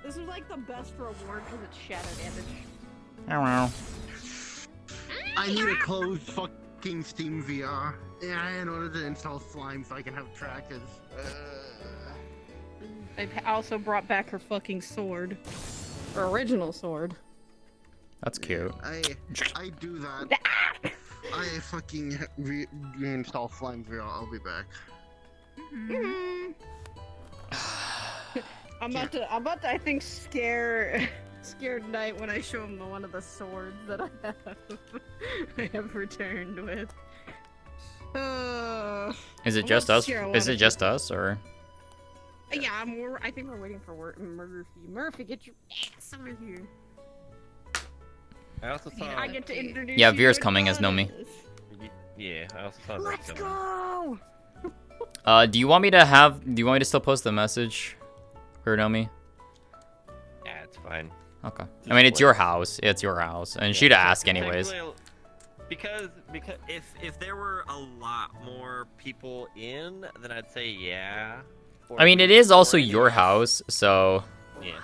This is like the best reward because it's shadow damage. I don't know. I need a closed fucking Steam VR. Yeah, in order to install slime so I can have trackers. They've also brought back her fucking sword. Her original sword. That's cute. I do that. I fucking reinstall slime VR. I'll be back. I'm about to, I think, scare Knight when I show him one of the swords that I have returned with. Is it just us? Is it just us, or? Yeah, I think we're waiting for Murphy. Murphy, get your ass over here. I also saw. I get to introduce. Yeah, you Veer's to coming as Nomi. Yeah, I also saw. Let's go. Do you want me to still post the message for Nomi? Yeah, it's fine. Okay. I mean, it's your house. It's your house, and she'd ask anyways. Because if there were a lot more people in, then I'd say yeah. I mean, it is also your house, so. Yeah.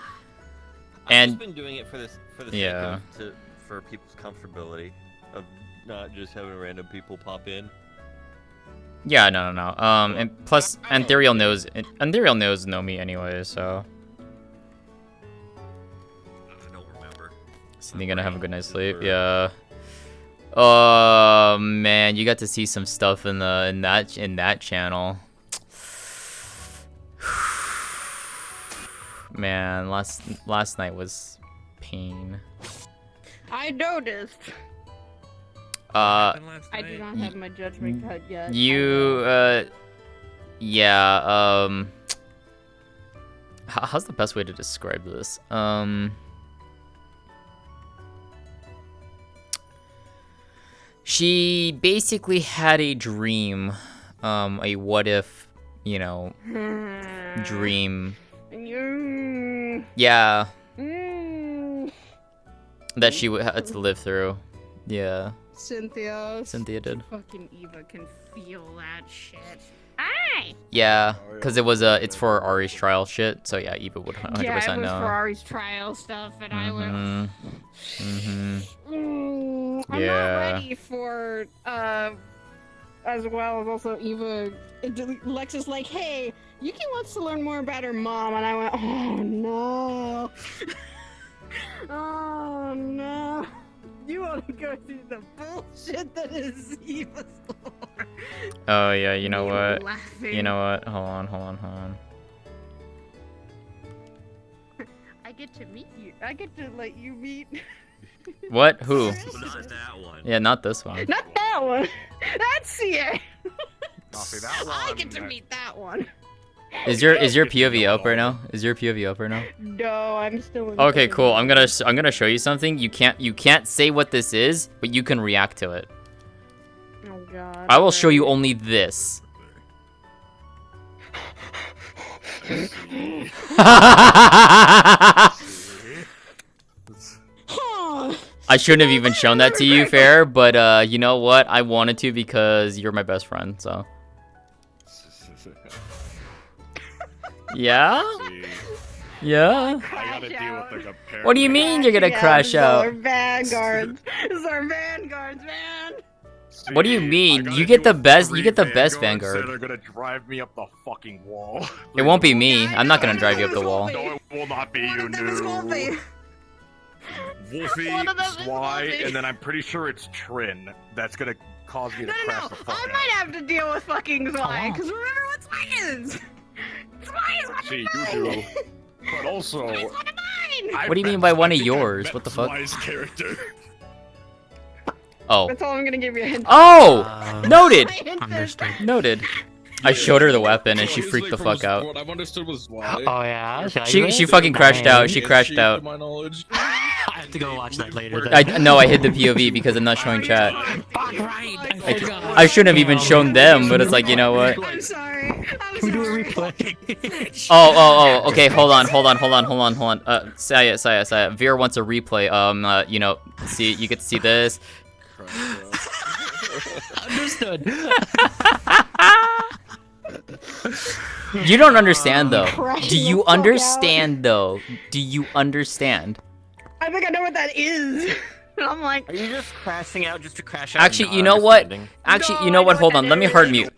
And I've just been doing it for the yeah. sake of for people's comfortability of not just having random people pop in. Yeah, no. And plus, Anthuriel knows Nomi anyway, so. I don't remember. So you're gonna have a good night's sleep, yeah. Oh man, you got to see some stuff in that channel. Man, last night was pain. I noticed. I do not have my judgment cut yet. Yeah, how's the best way to describe this? She basically had a dream, a what if, dream. Yeah. That she had to live through. Yeah. Cynthia did. Fucking Eva can feel that shit. Aye! Yeah, because it's for Ari's trial shit, so yeah, Eva would 100% know. Yeah, it was for Ari's trial stuff, and I went... I'm not ready for, as well as also Eva... Lex is like, hey, Yuki wants to learn more about her mom, and I went, oh no. Oh no. You want to go through the bullshit that is Eva's lore. Oh yeah, you know what? Laughing. You know what? Hold on. I get to meet you. I get to let you meet. What? Who? Not that one. Yeah, not this one. Not that one. That's CA. That one. I get to meet that one. Is your POV up right now? No, I'm still in. Okay, cool. I'm gonna show you something. You can't say what this is, but you can react to it. Oh god. I will show you only this. I shouldn't have even shown that to you, Fair, but you know what? I wanted to because you're my best friend, so. Yeah? Yeah? I gotta deal with the comparison. What do you mean you're gonna crash out? Our vanguards. This is our vanguards, man. What do you mean? You get the best Vanguard. They're gonna drive me up the fucking wall. It won't be me. I'm not gonna drive you up the wall. No, it will not be you, Wolfie. Wolfie, Sly, and then I'm pretty sure it's Trin that's gonna cause me to crash the fuck I out. might have to deal with fucking Sly, because remember what Sly is! Sly is one of See, mine! you do. But also... Sly's one of mine! What do you mean by one of yours? What the fuck? Sly's character. Oh. That's all I'm gonna give you a hint. Oh! Noted! Understood. Noted. I showed her the weapon and she freaked the fuck out. What I've understood was why. Oh yeah. She fucking crashed out. She crashed out. To my knowledge. I have to go watch that later. Then. No, I hid the POV because I'm not showing chat. Fuck right. I shouldn't have even shown them, but it's like, you know what? I'm sorry. We do a replay. Oh, okay, hold on. Saya. Veer wants a replay. See, you get to see this. Understood. You don't understand though. Crashing Do the you fuck out. understand though? Do you understand? I think I know what that is. And I'm like, Are you just crashing out just to crash out? and Actually, not you know what? understanding? Actually, No, you know I what? know Hold what on. that Let me is. hard mute.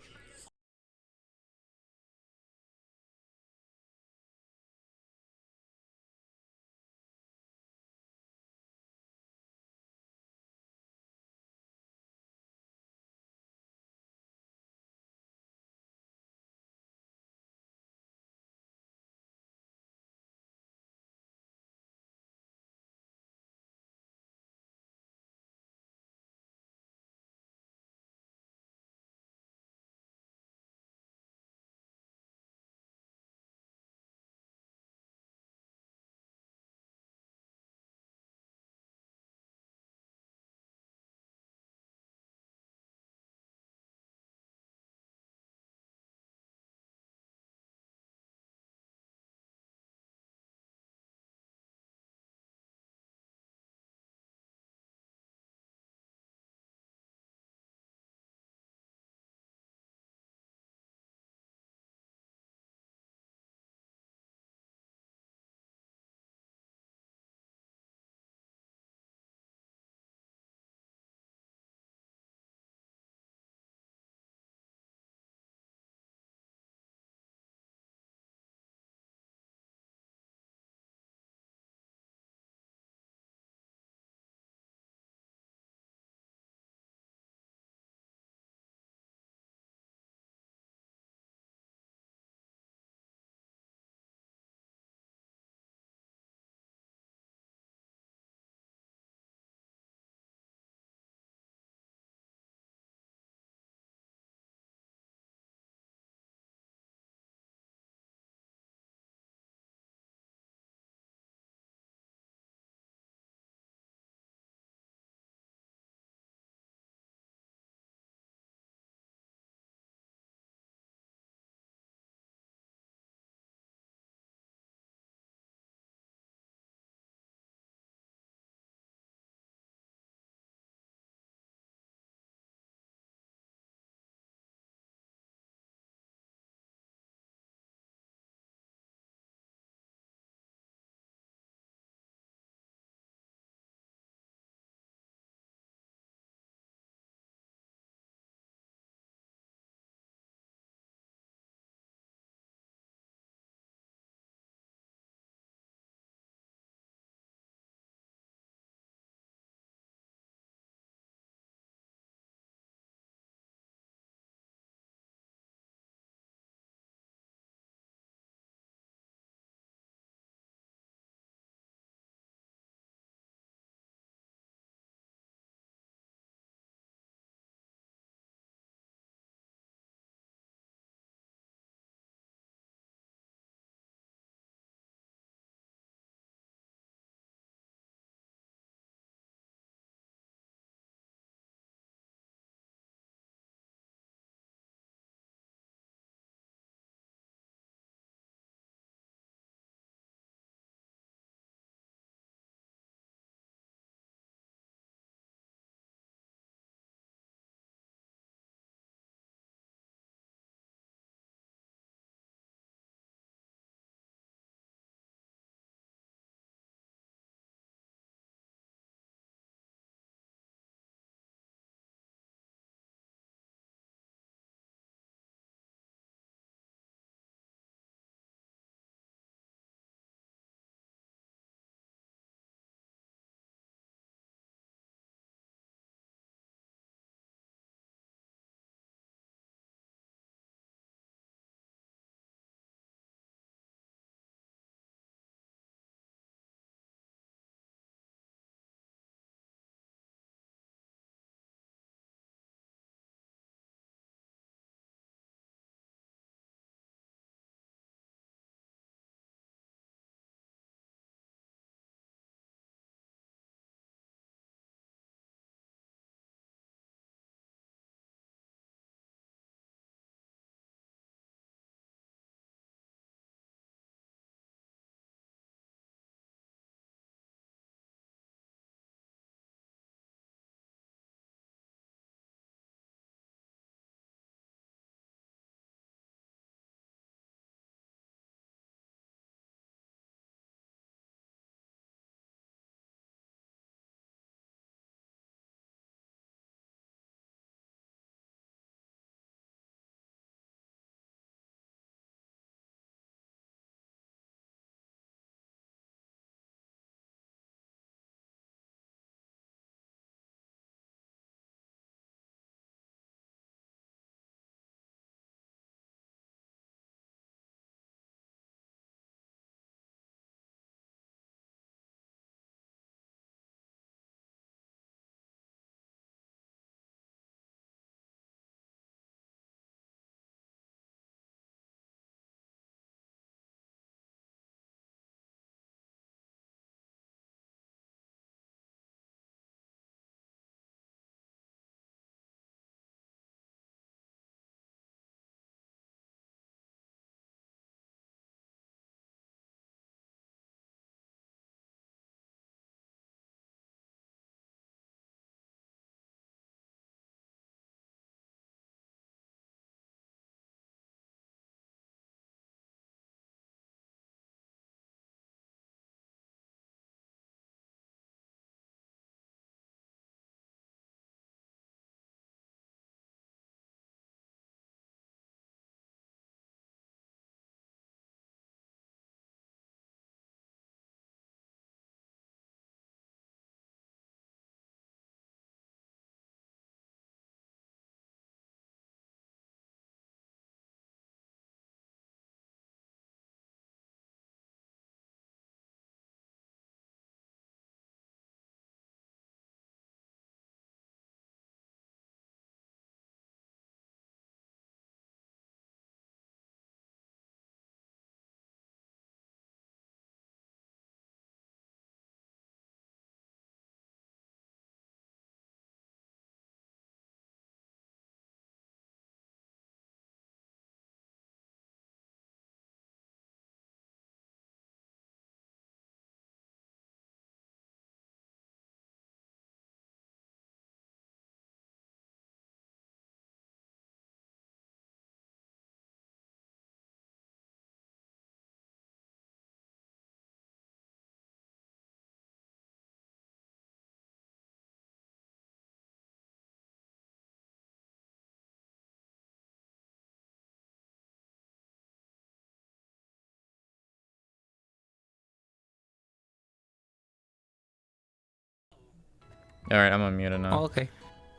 Alright, I'm unmuted now. Oh, okay.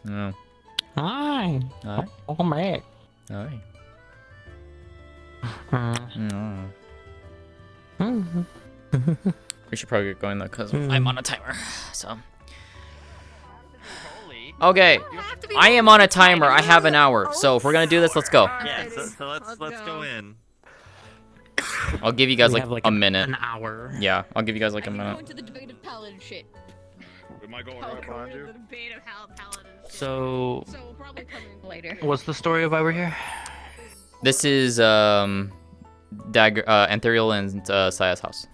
No. Hi. Hi. Welcome back. Hi. Mm. No. Mhm. We should probably get going though, because Mm. I'm on a timer. So. Holy. Okay. I am on a timer. I have an hour. So if we're gonna do this, let's go. Yeah, so let's go in. I'll give you guys We like have, like, a minute. An hour. Yeah, I'll give you guys like a minute. Going to the debate of paladin shit. Am I going Oh, right behind you? the debate of paladin shit. So, So we'll probably come in later. what's the story of why we're here? This is Dagger, Anthuriel and Saya's house.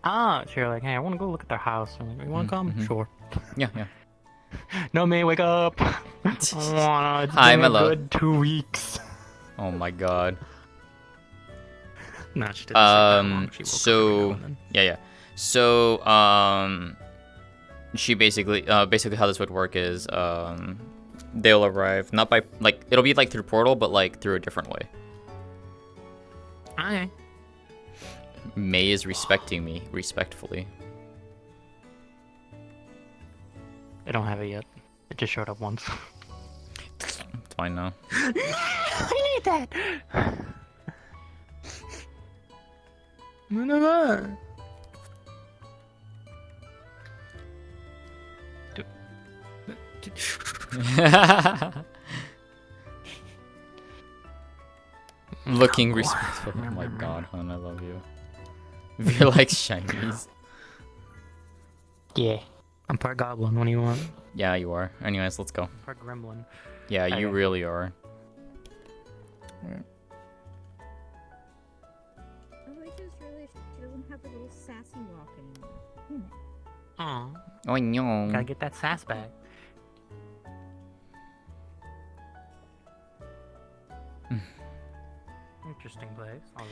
Ah, so you're like, hey, I want to go look at their house. I'm like, you want to come? Mhm. Sure. Yeah, yeah. No, man, wake up. I wanna. It's Hi, been my a love. good 2 weeks. Oh my god. No, she didn't. sleep that long. She woke up every So now and then. yeah. So she basically how this would work is they'll arrive not by like it'll be like through portal, but like through a different way. Okay. May is respecting me respectfully. I don't have it yet. It just showed up once. It's fine now. I need that. No. Looking respectful. Oh my god, hon, I love you. You're like shinies. Yeah. I'm part goblin. What do you want? Yeah, you are. Anyways, let's go. Part gremlin. Yeah, you Okay. really are. Aegis really she doesn't have a little sassy walk anymore. Aw. Oh no. Gotta get that sass back. Interesting place already.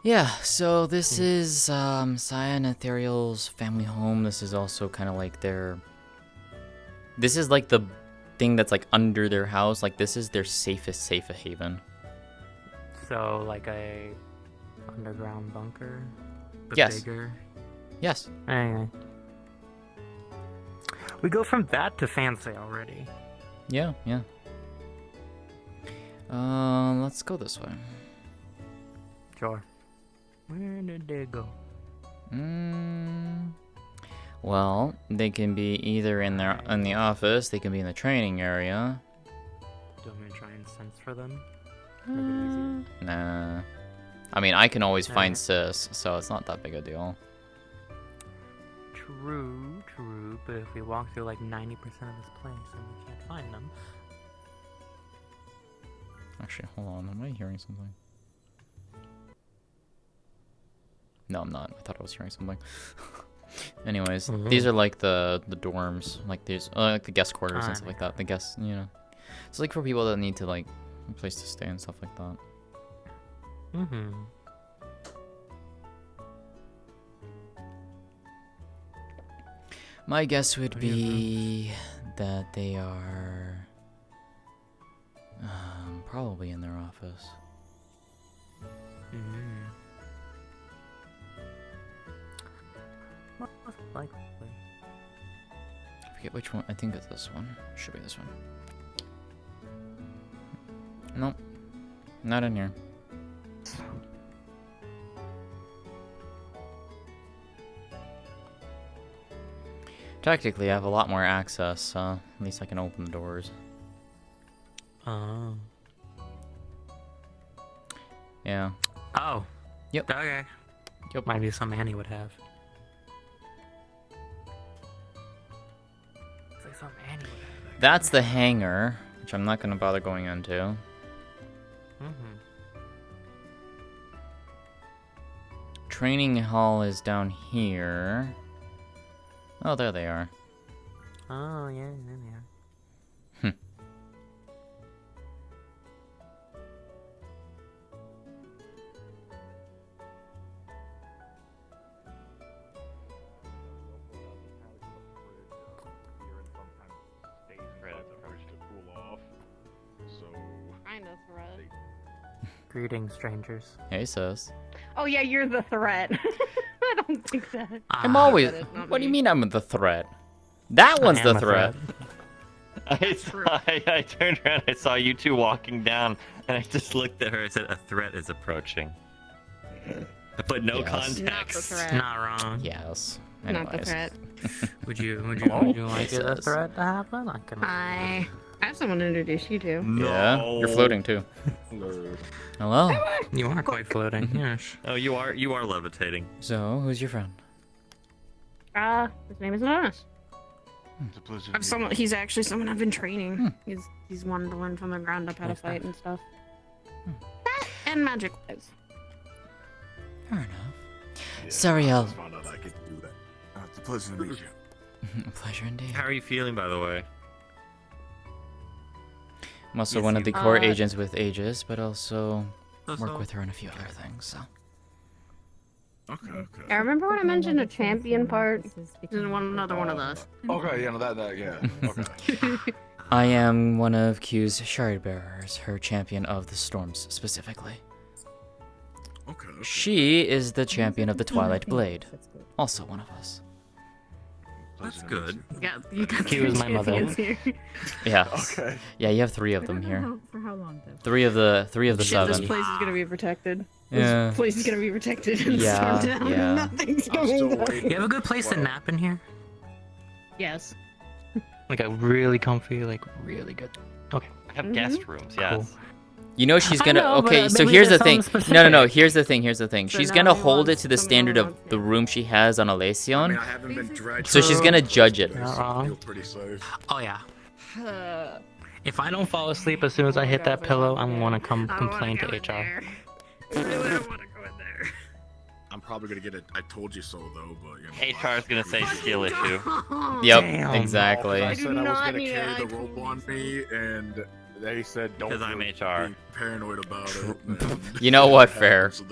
Yeah, so this is Saya and Ethereal's family home. This is also kind of like their... This is like the thing that's like under their house. Like this is their safest haven. So, like a underground bunker? But Yes. bigger? Yes. Anyway. We go from that to fancy already. Yeah, yeah. Let's go this way. Sure. Where did they go? Well, they can be either in the office, they can be in the training area. Do you want me to try and sense for them? Make it easier? Nah. I mean, I can always find Alright. Sis, so it's not that big a deal. True, but if we walk through like 90% of this place and we can't find them... Actually, hold on. Am I hearing something? No, I'm not. I thought I was hearing something. Anyways, these are like the dorms, like these, like the guest quarters and stuff like that. The guests, you know, it's like for people that need to like a place to stay and stuff like that. Mm-hmm. My guess would What do you be that they are probably in their office. Mm-hmm. Most likely. I forget which one. I think it's this one. Should be this one. Nope. Not in here. Technically, I have a lot more access, so at least I can open the doors. Oh. Yeah. Oh. Yep. Okay. Yep. Might be something Annie would have. It's like something Annie would have. That's the hangar, which I'm not going to bother going into. Mm-hmm. Training hall is down here. Oh, there they are. Oh, yeah. Kind of threat. Greetings, strangers. Hey, sis. Oh yeah, you're the threat. I don't think that. I'm Ah, always... that is not What do you me. mean I'm the threat? That one's I the am a threat. I turned around, I saw you two walking down, and I just looked at her. I said, "A threat is approaching." But no Yes. Not the context. threat. Not wrong. Yes. Not the Anyways. threat. Would you like It it a says. threat to happen? I can. I have someone to introduce you to. Yeah, you're floating too. Hello. You are quite floating. Yes. Oh, you are levitating. So, who's your friend? His name is Aegis. It's a pleasure. He's actually someone I've been training. Hmm. He's wanted to learn from the ground up how to Nice fight stuff. and stuff. And magic wise. Fair enough. Sariel. Found out I could do that. It's a pleasure to meet you. A pleasure indeed. How are you feeling, by the way? I'm also Yes, one of the core Uh, agents with Aegis, but also work So-so. with her on a few other things. So. Okay. I remember when I mentioned a champion part. Another one of those. Okay, yeah, no, yeah. Okay. I am one of Q's shard bearers, her champion of the storms specifically. Okay. She is the champion of the Twilight Blade, also one of us. That's good. Yeah, you got Q is my mother. champions here. Yeah. Okay. Yeah, you have 3 of them here. For how long though? 3 of the Shit, this 7. place is gonna be protected. Yeah. This place is gonna be protected and Yeah, stormed down. yeah. Nothing's I'm going still down. waiting. You have a good place to Well, nap in here? Yes. Like a really comfy, like really good. I have guest rooms, yes. Cool. You know she's I gonna. know, but, Okay, so maybe here's the there's thing. something No, no, no. specific. Here's the thing. So She's now gonna he hold it wants to the some standard more of ones, the yeah. room she has on I mean, Elacion. I haven't been dragged. So she's gonna judge it. So I feel pretty safe. Oh yeah. Uh, If I don't fall asleep as soon as I hit that pillow, I'm gonna come complain to HR. I really don't want to go in there. I'm probably gonna get it. I told you so, though. But you know. HR is gonna say skill issue. Yep, Damn. exactly. I do said I was not gonna need carry it, the I rope told on you me, and they said don't. 'Cause I'm really HR. Be paranoid about it. and You know what, it fair. happens, So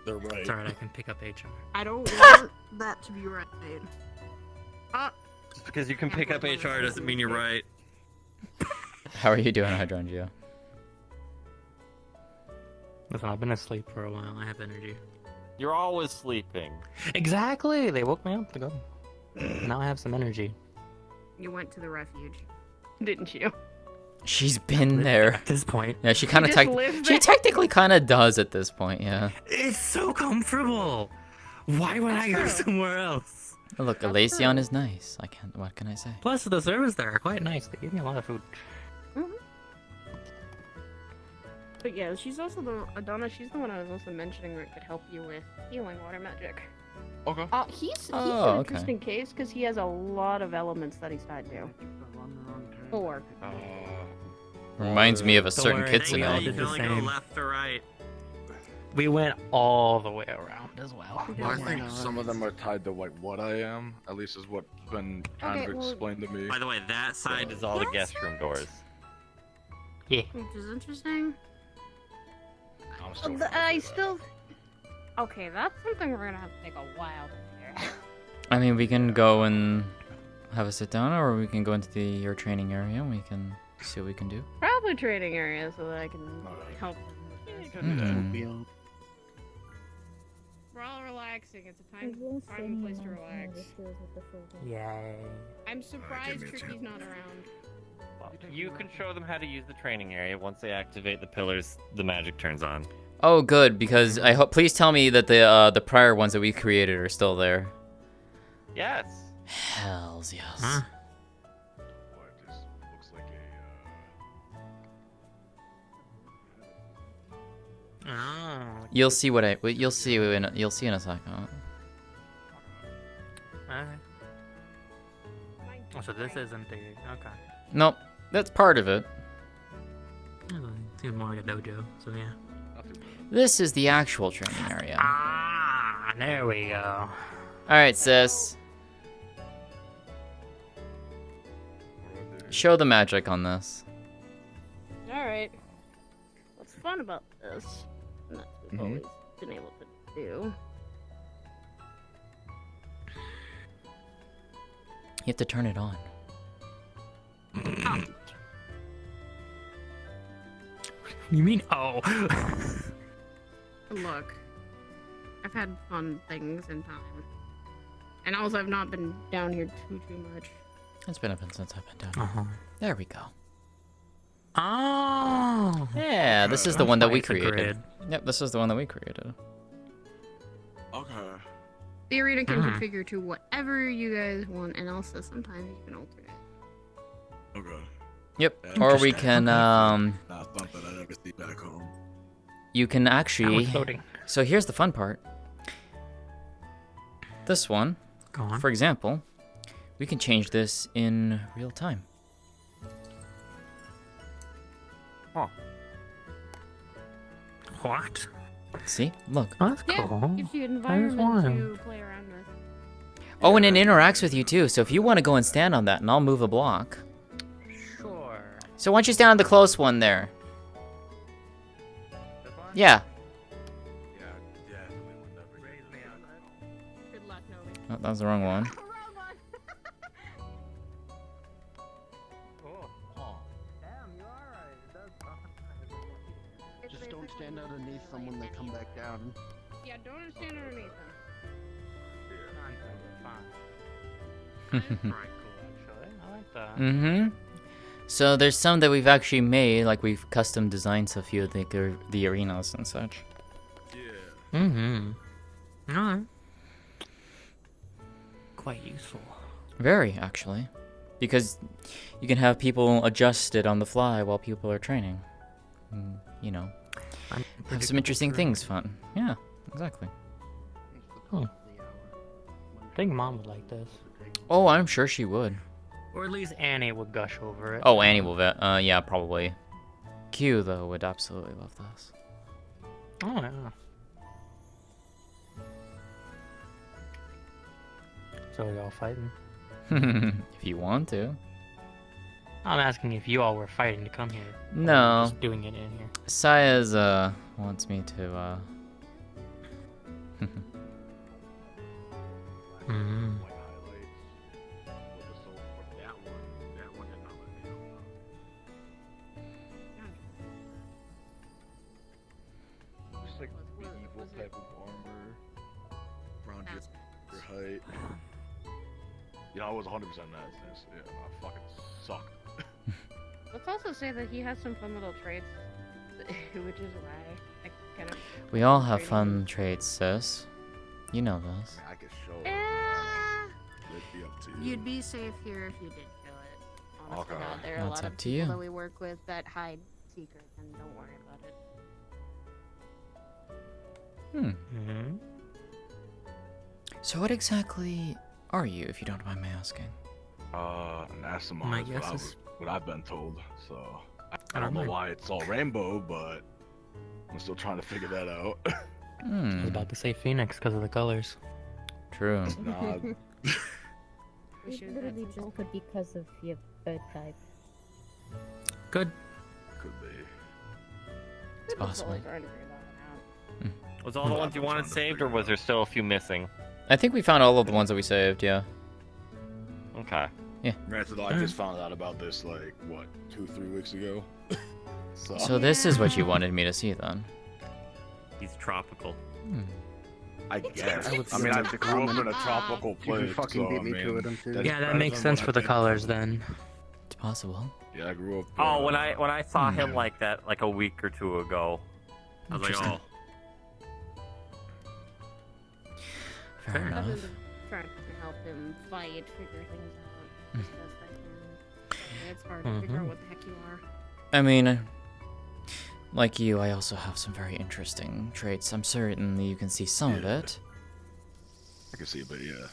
they're right. It's alright, I can pick up HR. I don't want that to be right. Just because you can pick up HR doesn't mean you're right. How are you doing, Hydrangea? Listen, I've been asleep for a while. I have energy. You're always sleeping. Exactly. They woke me up to go. Now I have some energy. You went to the refuge, didn't you? She's been there. At this point, Yeah, she kind of just live she there? technically kind of does at this point. Yeah. it's so comfortable. Why would I go That's true. somewhere else? Oh, look, That's Elacion true. is nice. I can't. What can I say? Plus, the servers there are quite nice. They give me a lot of food. But yeah, she's also the Adana. She's the one I was also mentioning that could help you with healing water magic. Okay. He's Oh, an okay. interesting case because he has a lot of elements that he's tied to. 4. Reminds me of a Don't certain worry, kitsune. we all You did can the only go same. left or right. We went all the way around as well. Well, I think some of them are tied to like what I am. At least is what's been kind Okay, of well- explained to me. By the way, that side is all the guest room doors. Yeah. Which is interesting. I'm still. I still. Okay, that's something we're gonna have to take a while to figure. I mean, we can go and have a sit down, or we can go into your training area and we can see what we can do. Probably trading area so that I can Alright. help. Hmm. We're all relaxing. It's a time and place to relax. Yay. I'm surprised me too. Tricky's not around. You can show them how to use the training area. Once they activate the pillars, the magic turns on. Oh, good, because I hope. Please tell me that the prior ones that we created are still there. Yes. Hells yes. Huh? What, this looks like a. Oh. You'll see what I. You'll see in a second. Alright. Oh, so this isn't the. Okay. Nope, that's part of it. Seems more like a dojo, so yeah. This is the actual training area. Ah, there we go. All right, sis. Show the magic on this. Alright. What's fun about this, and that we've always been able to do. You have to turn it on. You mean oh? Look, I've had fun things in time. And also I've not been down here too much. It's been a bit since I've been down. Uh-huh. There we go. Oh. Yeah, this is the one that we It's a created. grid. Yep, this is the one that we created. Okay. The arena can Mhm. configure to whatever you guys want, and also sometimes you can alter it. Okay. Yep. Yeah, Or we interesting. can Not something I'd ever see back home. you can Now actually it's loading. So here's the fun part. This one, Go on. for example, we can change this in real time. What? See? Look. Oh, that's Yeah, cool. gives you an That is environment wild. to play around with. Oh, and it interacts with you too. So if you want to go and stand on that, and I'll move a block. Sure. So why don't you stand on the close one there? Yeah. Yeah, definitely would never raise me Good luck, Novi. Oh, that was the wrong one. Wrong one. It's Just don't basically stand underneath someone that come back down. Yeah, don't stand underneath them. That's pretty cool, actually. I like that. Mm-hmm. So there's some that we've actually made, like we've custom designed a few of the arenas and such. Yeah. Mm-hmm. Alright. Quite useful. Very, actually. Because you can have people adjust it on the fly while people are training. You know, have some interesting things fun. Yeah, exactly. I think Mom would like this. Oh, I'm sure she would. Or at least Annie would gush over it. Oh, Annie will yeah, probably. Q, though, would absolutely love this. Oh, yeah. So y'all fighting? If you want to. I'm asking if you all were fighting to come here. or No. Just doing it in here. Saya's, wants me to, Mm-hmm. Like highlights. With the soul for that one did not let me know. Just like medieval type of armor. Around your height. Yeah, I was 100% mad. Yeah, I fucking sucked. Let's also say that he has some fun little traits, which is why I kind of. we all have fun traits, sis. You know this. I could show Eh, it'd be up to you. you'd be safe here if you did kill it. Honest to Okay. God, there are a That's lot up of to people you. that we work with that hide secrets, and don't worry about it. Mm-hmm. So what exactly are you, if you don't mind me asking? An Asimov My is what, guess is- what I've been told. So I I don't know don't know. why it's all rainbow, but I'm still trying to figure that out. I was about to say Phoenix because of the colors. True. Nah, We should It have literally some just could be because of your bird type. Good. could be. It's possible. Was all the ones you wanted saved, or was there still a few missing? I think we found all of the ones that we saved, yeah. Okay. Granted, I just found out about this like what 2-3 weeks ago. So this is what you wanted me to see then. He's tropical. Hmm. I guess. I would I mean, I say grew up in a comment. tropical You place. can fucking so, beat me I to mean, it, I'm serious. that's Yeah, that better makes than sense what for I the did colors before. then. It's possible. Yeah, I grew up. Oh, when I saw him like that like a week or two ago, I was like, Interesting. oh, Fair Fair enough. I've been trying to help him fight, figure things out as best I can. It's hard to figure out what the heck you are. I mean, like you, I also have some very interesting traits. I'm certain that you can see some of Yeah. it. I can see it, but yeah.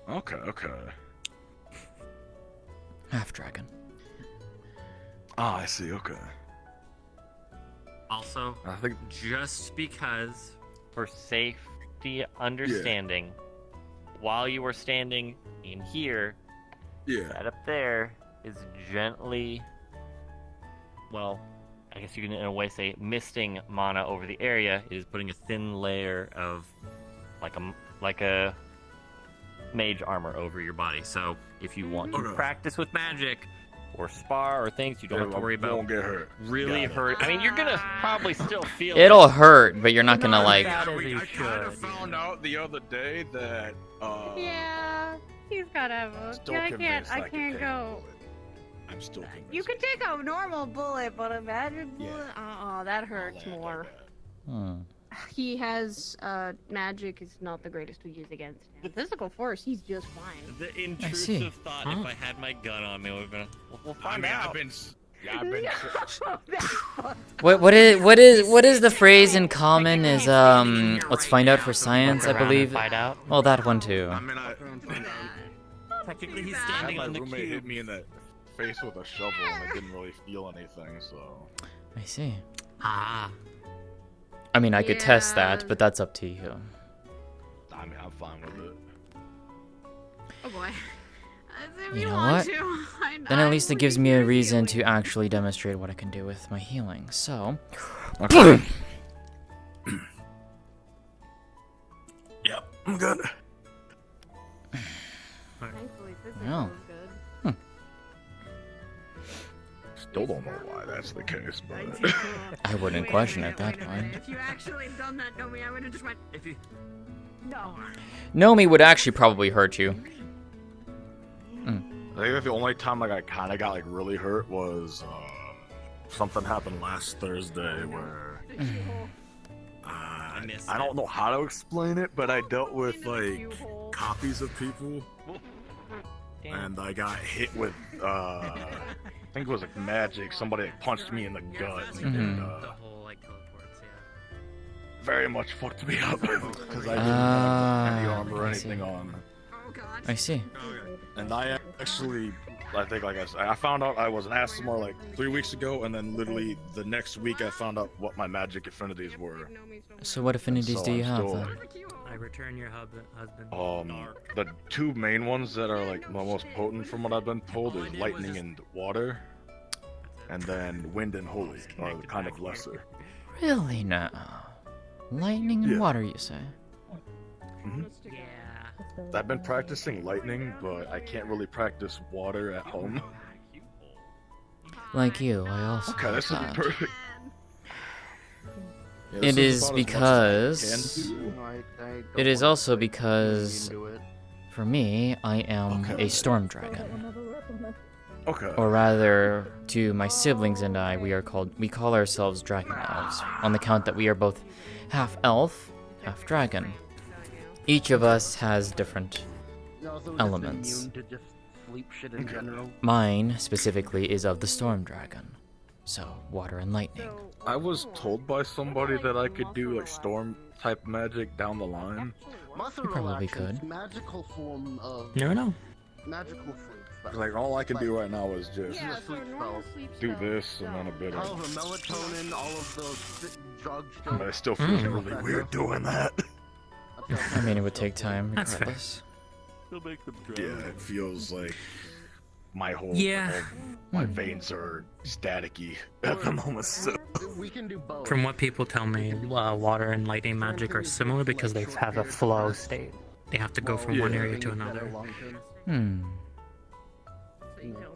Okay, okay. Half dragon. Ah, I see. Okay. also, I think. just because for safety understanding, while you were standing in here, Yeah. that up there is gently, well, I guess you can in a way say misting mana over the area. It is putting a thin layer of like a mage armor over your body. So if you want to Okay. practice with magic or spar or things, you don't have to worry about Won't get hurt. really Got it. hurt. I mean, you're gonna probably still feel It'll hurt, but you're not gonna like. That is I you kind of should, found out the other day that Yeah. He's gotta have a. Still Yeah, I convinced can't could take a go. bullet. I'm still convinced. You can take a normal bullet, but a magic bullet? Yeah. That hurts more. He has magic is not the greatest to use against him. Physical force, he's just fine. The see. intrusive thought if I had my gun on me, we'll find out. I've been. What is the phrase in common is let's find out for science, I Around and believe. Find out. Well, that one too. I mean, Technically, he's I had standing my on the roommate hit cube. me in the face with a shovel, and I didn't really feel anything. So. I see. Ah. I mean, I could test Yeah. that, but that's up to you. I mean, I'm fine with it. Oh boy. If You know want what? to, Then at least it gives me a reason to actually demonstrate what I can do with my healing. So, Yep, I'm good. Thankfully, physical No. is good. Still don't know why that's the case, but. I wouldn't question at that point. If you actually done that, Nomi, I would have just went. If you. No. Nomi would actually probably hurt you. I think the only time like I kind of got like really hurt was something happened last Thursday where I don't know how to explain it, but I dealt with like copies of people, and I got hit with I think it was like magic. Somebody like, punched me in the gut, and The whole like teleports, yeah. very much fucked me up because I didn't have any armor or I see. anything on. Oh god. I see. And I actually, I think, like I found out I was an Asthma like 3 weeks ago, and then literally the next week I found out what my magic affinities were. So what affinities So do you I'm have still, then? I return your husband. The two main ones that are like the most potent from what I've been told is lightning and water, and then wind and holy are kind of lesser. Really now? Lightning and Yeah. water, you say? Yeah. I've been practicing lightning, but I can't really practice water at home. Like you, I also Okay, have this would be that. perfect. Yeah, It this is about as much as I because can do. it is also because for me, I am Okay. a storm dragon. Okay. Or rather, to my siblings and I, we call ourselves dragon elves, on the count that we are both half elf, half dragon. Each of us has different elements. Mine, specifically, is of the storm dragon. So, water and lightning. I was told by somebody that I could do like storm type magic down the line. You probably could. Magical form of Never know. magical sleep spell. Like all I can do right now is just Yeah, so sleep normal spells. sleep do spells. this and then a bit All of. of the melatonin, all of those drugs. But it still feels really weird doing that. I mean, it would take time, That's fair. regardless. Yeah, it feels like my whole, Yeah. my veins are staticky at the moment. So. We can do both. From what people tell me, water and lightning magic are similar because they have a flow state. They have to go from one Yeah. area to another. Hmm.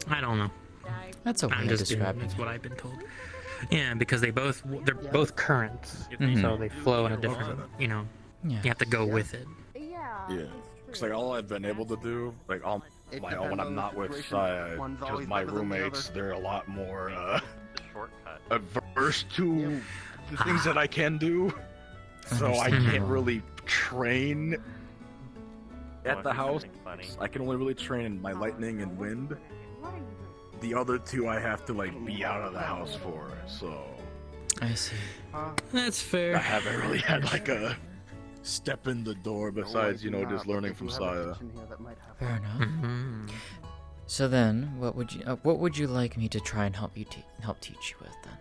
I don't know. That's a way I'm of just doing describing that's it. what I've been told. Yeah, because they're both currents, Mhm. so they flow in a different. You know, Yeah. you have to go with it. Yeah. It's like all I've been able to do, like all my own when I'm not with because my roommates, they're a lot more Shortcut. averse to the things that I can do, so I can't Understandable. really train at the house. Funny. I can only really train in my lightning and wind. The other two I have to like be out of the house for, so I see. That's I fair. haven't really had like a step in the door besides, you know, just learning from Saya. Fair enough. Mhm. So then, what would you like me to try and help teach you with then?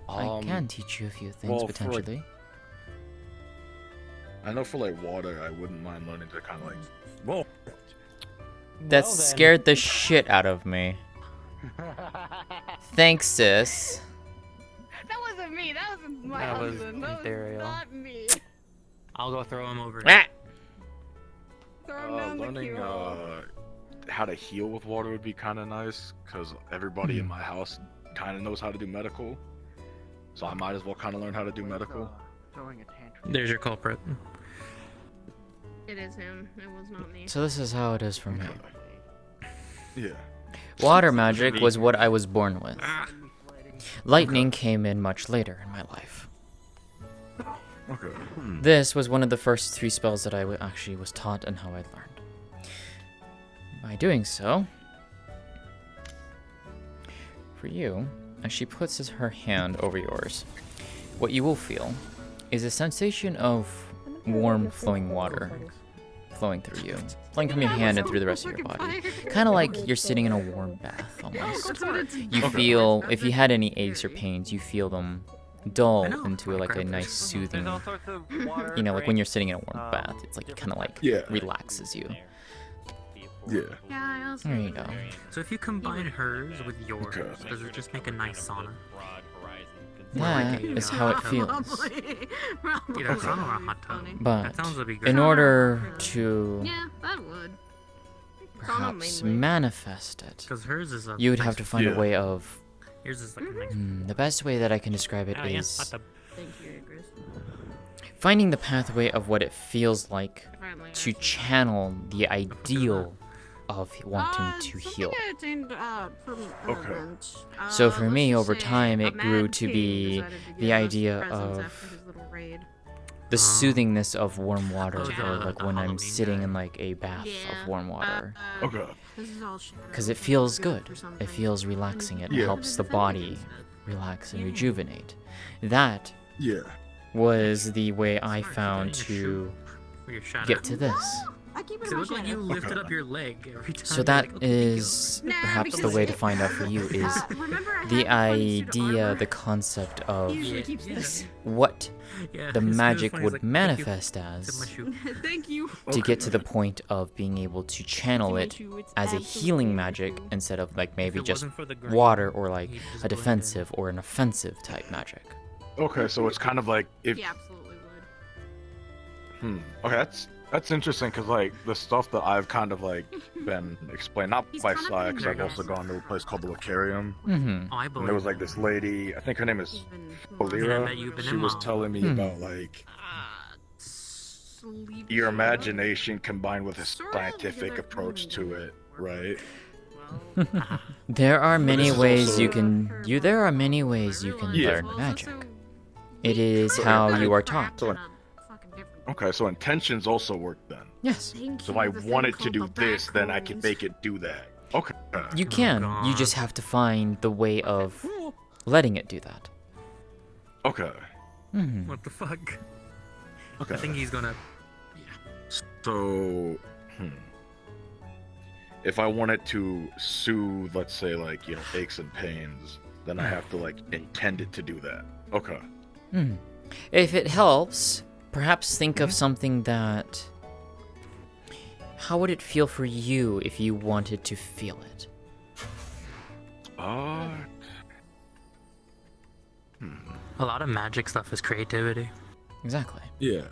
I can teach you a few things well, for, like, potentially. I know for like water, I wouldn't mind learning to kind of like, well, That scared the shit out of me. Thanks, sis. That wasn't me. That was my That was husband. That was Sariel. not me. I'll go throw him over. Ah! Throw him down the learning queue. how to heal with water would be kind of nice because everybody in my house kind of knows how to do medical, so I might as well kind of learn how to do medical. Throwing a tantrum. There's your culprit. It is him. It was not me. So this is how it is for me. Yeah. Water magic was what I was born with. Lightning came in much later in my life. Okay. This was one of the first 3 spells that I actually was taught and how I learned. By doing so, for you, as she puts her hand over yours, what you will feel is a sensation of warm flowing water flowing through you, flowing from your hand and through the rest of your body. Kind of like you're sitting in a warm bath almost. You feel, if you had any aches or pains, you feel them dull into like a nice soothing, you know, like when you're sitting in a warm bath, it's like kind of like relaxes you. Yeah. Yeah, I also. There you go. So if you combine hers with yours, does it just make a nice sauna? That is how it feels. Either a sauna or a hot tub. But That sounds like a good. in order to Yeah, that would. perhaps manifest it, Because hers is a. you would nice have to find a way of. Yours is like a nice. The best way that I can describe it Oh, yeah, hot is tub. Thank you, Aegis. finding the pathway of what it feels like Finally, to actually. channel the ideal of wanting to something heal. I attained, from an event. So for Let's me, just over say time, a it grew mad to king be decided to the give us idea presents of after his little raid. the soothingness of warm water, Oh, or the like when I'm Halloween sitting guy. in like a bath Yeah, of warm water. Okay. This is all shadow. Because it feels good. for It something. feels relaxing. It Yeah. helps the body relax and rejuvenate. That Yeah. was the way I Smart, found you're to For your shadow. get to this. I keep it It in my looked like you shadow. lifted up your leg every time. So you're that like, okay, thank you. is Nah, perhaps the because way to find out for you is remember I the had one suit of idea, armor? the concept of He usually Yeah, keeps yeah. this. what Yeah, the it's kinda magic funny, would it's like, thank you. manifest Tip my as shoe. Thank you. to get to the point of being able to channel it as a healing magic instead of like If maybe it just wasn't for the green, water or like he'd just a blend in. defensive or an offensive type magic. Okay, so it's kind of like if. He absolutely would. Okay, that's interesting because like the stuff that I've kind of like been explained, not He's by kind of Sai, because I've been also gone to a place called the Wicarium, Mm-hmm. Oh, I and believe there was like it. this lady. I think her name He's is been Balira. bet you've been She was involved. telling me about like your imagination combined with a Sort of, scientific because I've approach been to it, right? Well, There are many this is ways also- you can there are many ways you can Yeah. learn magic. It is how you are taught. So- Okay, so intentions also work then. Yes. So if I wanted to do this, then I can make it do that. Okay. You Oh, can. You God. just have to find the way of letting it do that. Okay. Hmm. What the fuck? Okay. I think he's gonna. So, if I wanted to soothe, let's say, like, you know, aches and pains, then I have to, like, intend it to do that. Okay. Hmm. If it helps, perhaps think of something that. How would it feel for you if you wanted to feel it? A lot of magic stuff is creativity. Exactly. Yeah.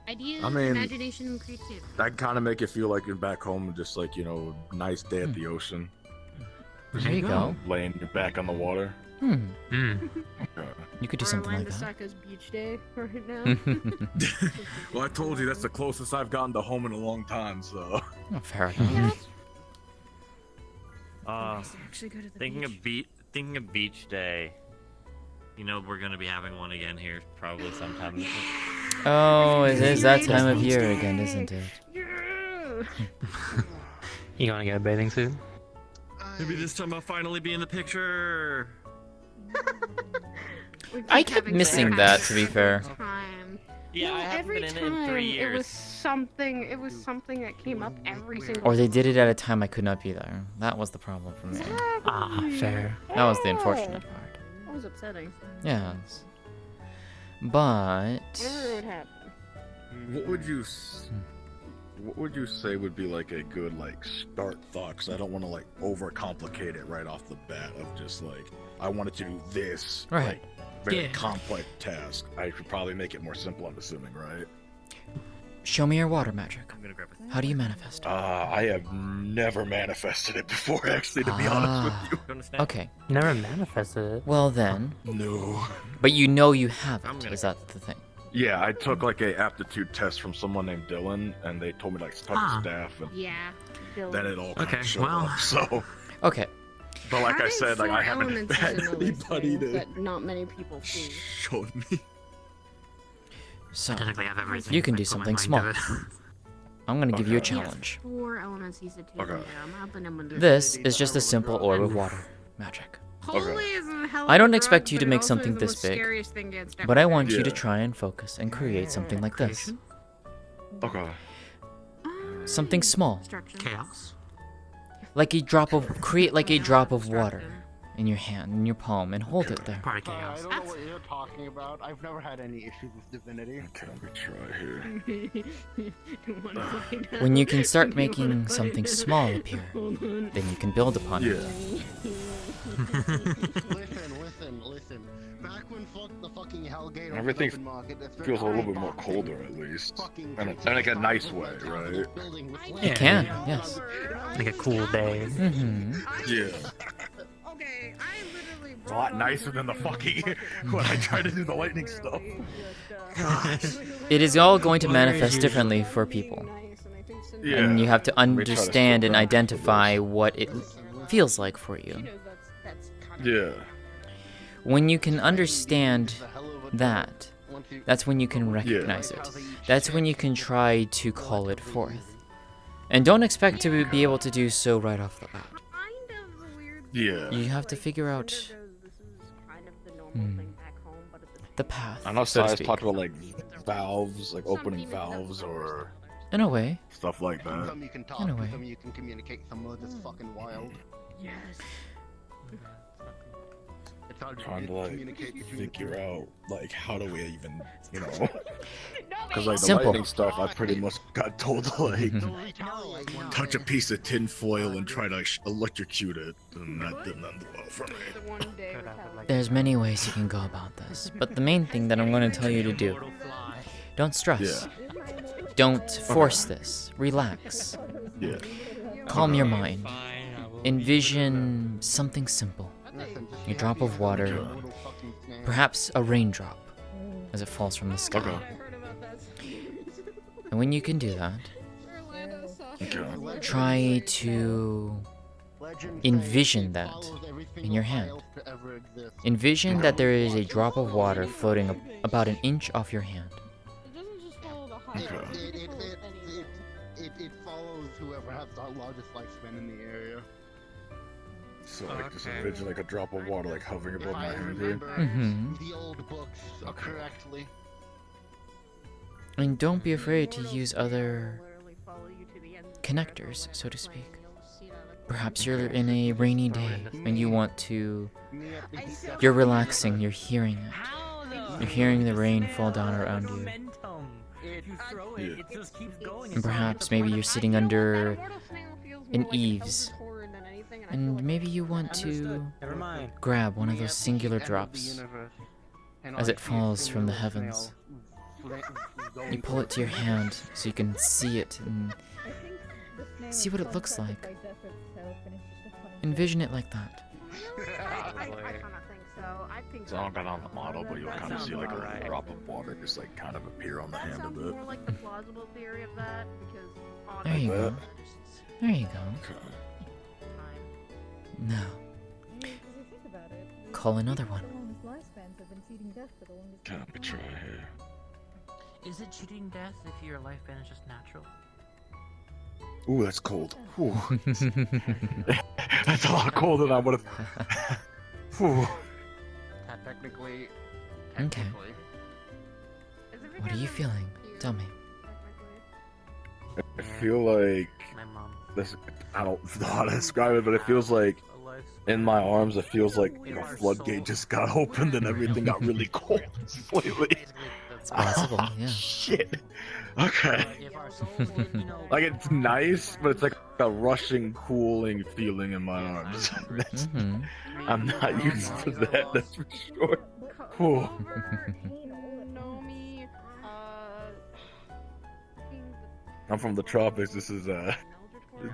Ideas, I mean- imagination, and creativity. That kind of make it feel like you're back home, just like, you know, nice day at the ocean, There you go. laying your back on the water. Hmm. Mm. You could do something like that. Saka's beach day right now. Well, I told you that's the closest I've gotten to home in a long time, so. Oh, fair enough. Actually go to the Thinking beach. of beach day. You know we're gonna be having one again here probably sometime. this week. Oh, it is that time of year again, isn't it? You gonna get a bathing suit? Maybe this time I'll finally be in the picture. We keep I kept having missing to that, have to be every fair. time. Yeah, No, I haven't every been in time it in 3 it years. was something. It was something that came up every single. Or they did it at a time I could not be there. That was the problem for me. Ah, fair. That was the unfortunate part. That was upsetting. Yes. But Whatever would happen. What would you say would be like a good like start thought? Because I don't want to like overcomplicate it right off the bat. Of just like I wanted to do this Right. like very Yeah. complex task. I could probably make it more simple. I'm assuming, right? show me your water magic. I'm gonna grab a How do you manifest? I have never manifested it before, actually. To be honest with you. Gonna snack. Okay. Never manifested it. Well then, No. but you know you have I'm it. gonna Is that the thing? Yeah, I took like a aptitude test from someone named Dylan, and they told me like to touch Ah. the staff, and Yeah. then it all kind Okay, of showed well. up. So, Okay. but like I Having said, like four I haven't elements had is another anybody thing to that not many people see. show me. So, I technically have everything. you can if I do put my something mind to small. it. I'm gonna give you a Okay. challenge. 4 elements he's a Okay. I'm helping him with This is just a simple orb of water magic. Holy is a hell of I don't a expect drug, you to but it make also something is the this most big, scariest thing against but I want Yeah. you to try and focus and create something like this. Creation? Okay. Something small, Destruction. Chaos. like a drop of create like a drop of water Destruction. in your hand, in your palm, and hold it there. Part of I chaos. don't know what you're talking about. I've never had any issues with divinity. Okay, let me try here. When you can start making something small appear, then you can build upon Yeah. it. Listen. Back when the fucking Hellgate opened Everything up in market, that's Feels a very little bit more boxing. colder at least, Fucking and like a nice way, right? building with Yeah. It can, yes. Like a cool day. Mm-hmm. Yeah. Okay, I literally It's a lot nicer than the fucking when I try to do the lightning stuff. It is all going to Water is manifest usually- differently for people, Yeah. and you have to Let me try to understand slow and down for identify what it feels like for you. Yeah. When you can understand that, that's when you can recognize it. That's when you can try to call it forth. And don't expect to be able to do so right off the bat. Yeah. You have to figure out the path, I know so to Sias speak. talked about like valves, like opening valves or In a way. stuff like that. Some you can talk In a to, way. some you can communicate, some are just fucking wild. Yes. It's hard Trying to communicate like between figure out like how do we even, you know? Because like the Simple. lightning stuff, I pretty much got told to like touch a piece of tin foil and try to electrocute it, and that didn't end well for me. There's many ways you can go about this, but the main thing that I'm going to tell you to do, don't stress. Don't force this. Relax. Yeah. Calm your mind. Envision something simple. A drop of water, perhaps a raindrop, as it falls from the sky. Okay. And when you can do that, Okay. try to envision that in your hand. Envision that there is a drop of water floating about an inch off your hand. Okay. It follows whoever has the largest lifespan in the area. So like just envision like a drop of water like hovering above my If I hand here. remember Mhm. the old books correctly. And don't be afraid to use other connectors, so to speak. Perhaps you're in a rainy day and you want to... You're relaxing, you're hearing it. You're hearing the rain fall down around you. And perhaps maybe you're sitting under an eaves. And maybe you want to grab one of those singular drops as it falls from the heavens. You pull it to your hand so you can see it and see what it looks like. Envision it like that. So I don't got on the model, but you'll kind of see like a drop of water just like kind of appear on the hand of it. There you go. There you go. Now, call another one. Can't be try here. Is it cheating death if your lifespan is just natural? Ooh, that's cold. Ooh. That's a lot colder than I would have. Ooh. Technically. Okay. What are you feeling? Tell me. I feel like My mom. this. I don't know how to describe it, but it feels like in my arms, it feels like a floodgate just got opened and everything got really cold lately. It's possible, yeah. Shit. Okay. Like it's nice, but it's like a rushing, cooling feeling in my arms. That's- Mm-hmm. I'm not used to that. That's for sure. Ooh. I'm from the tropics. This is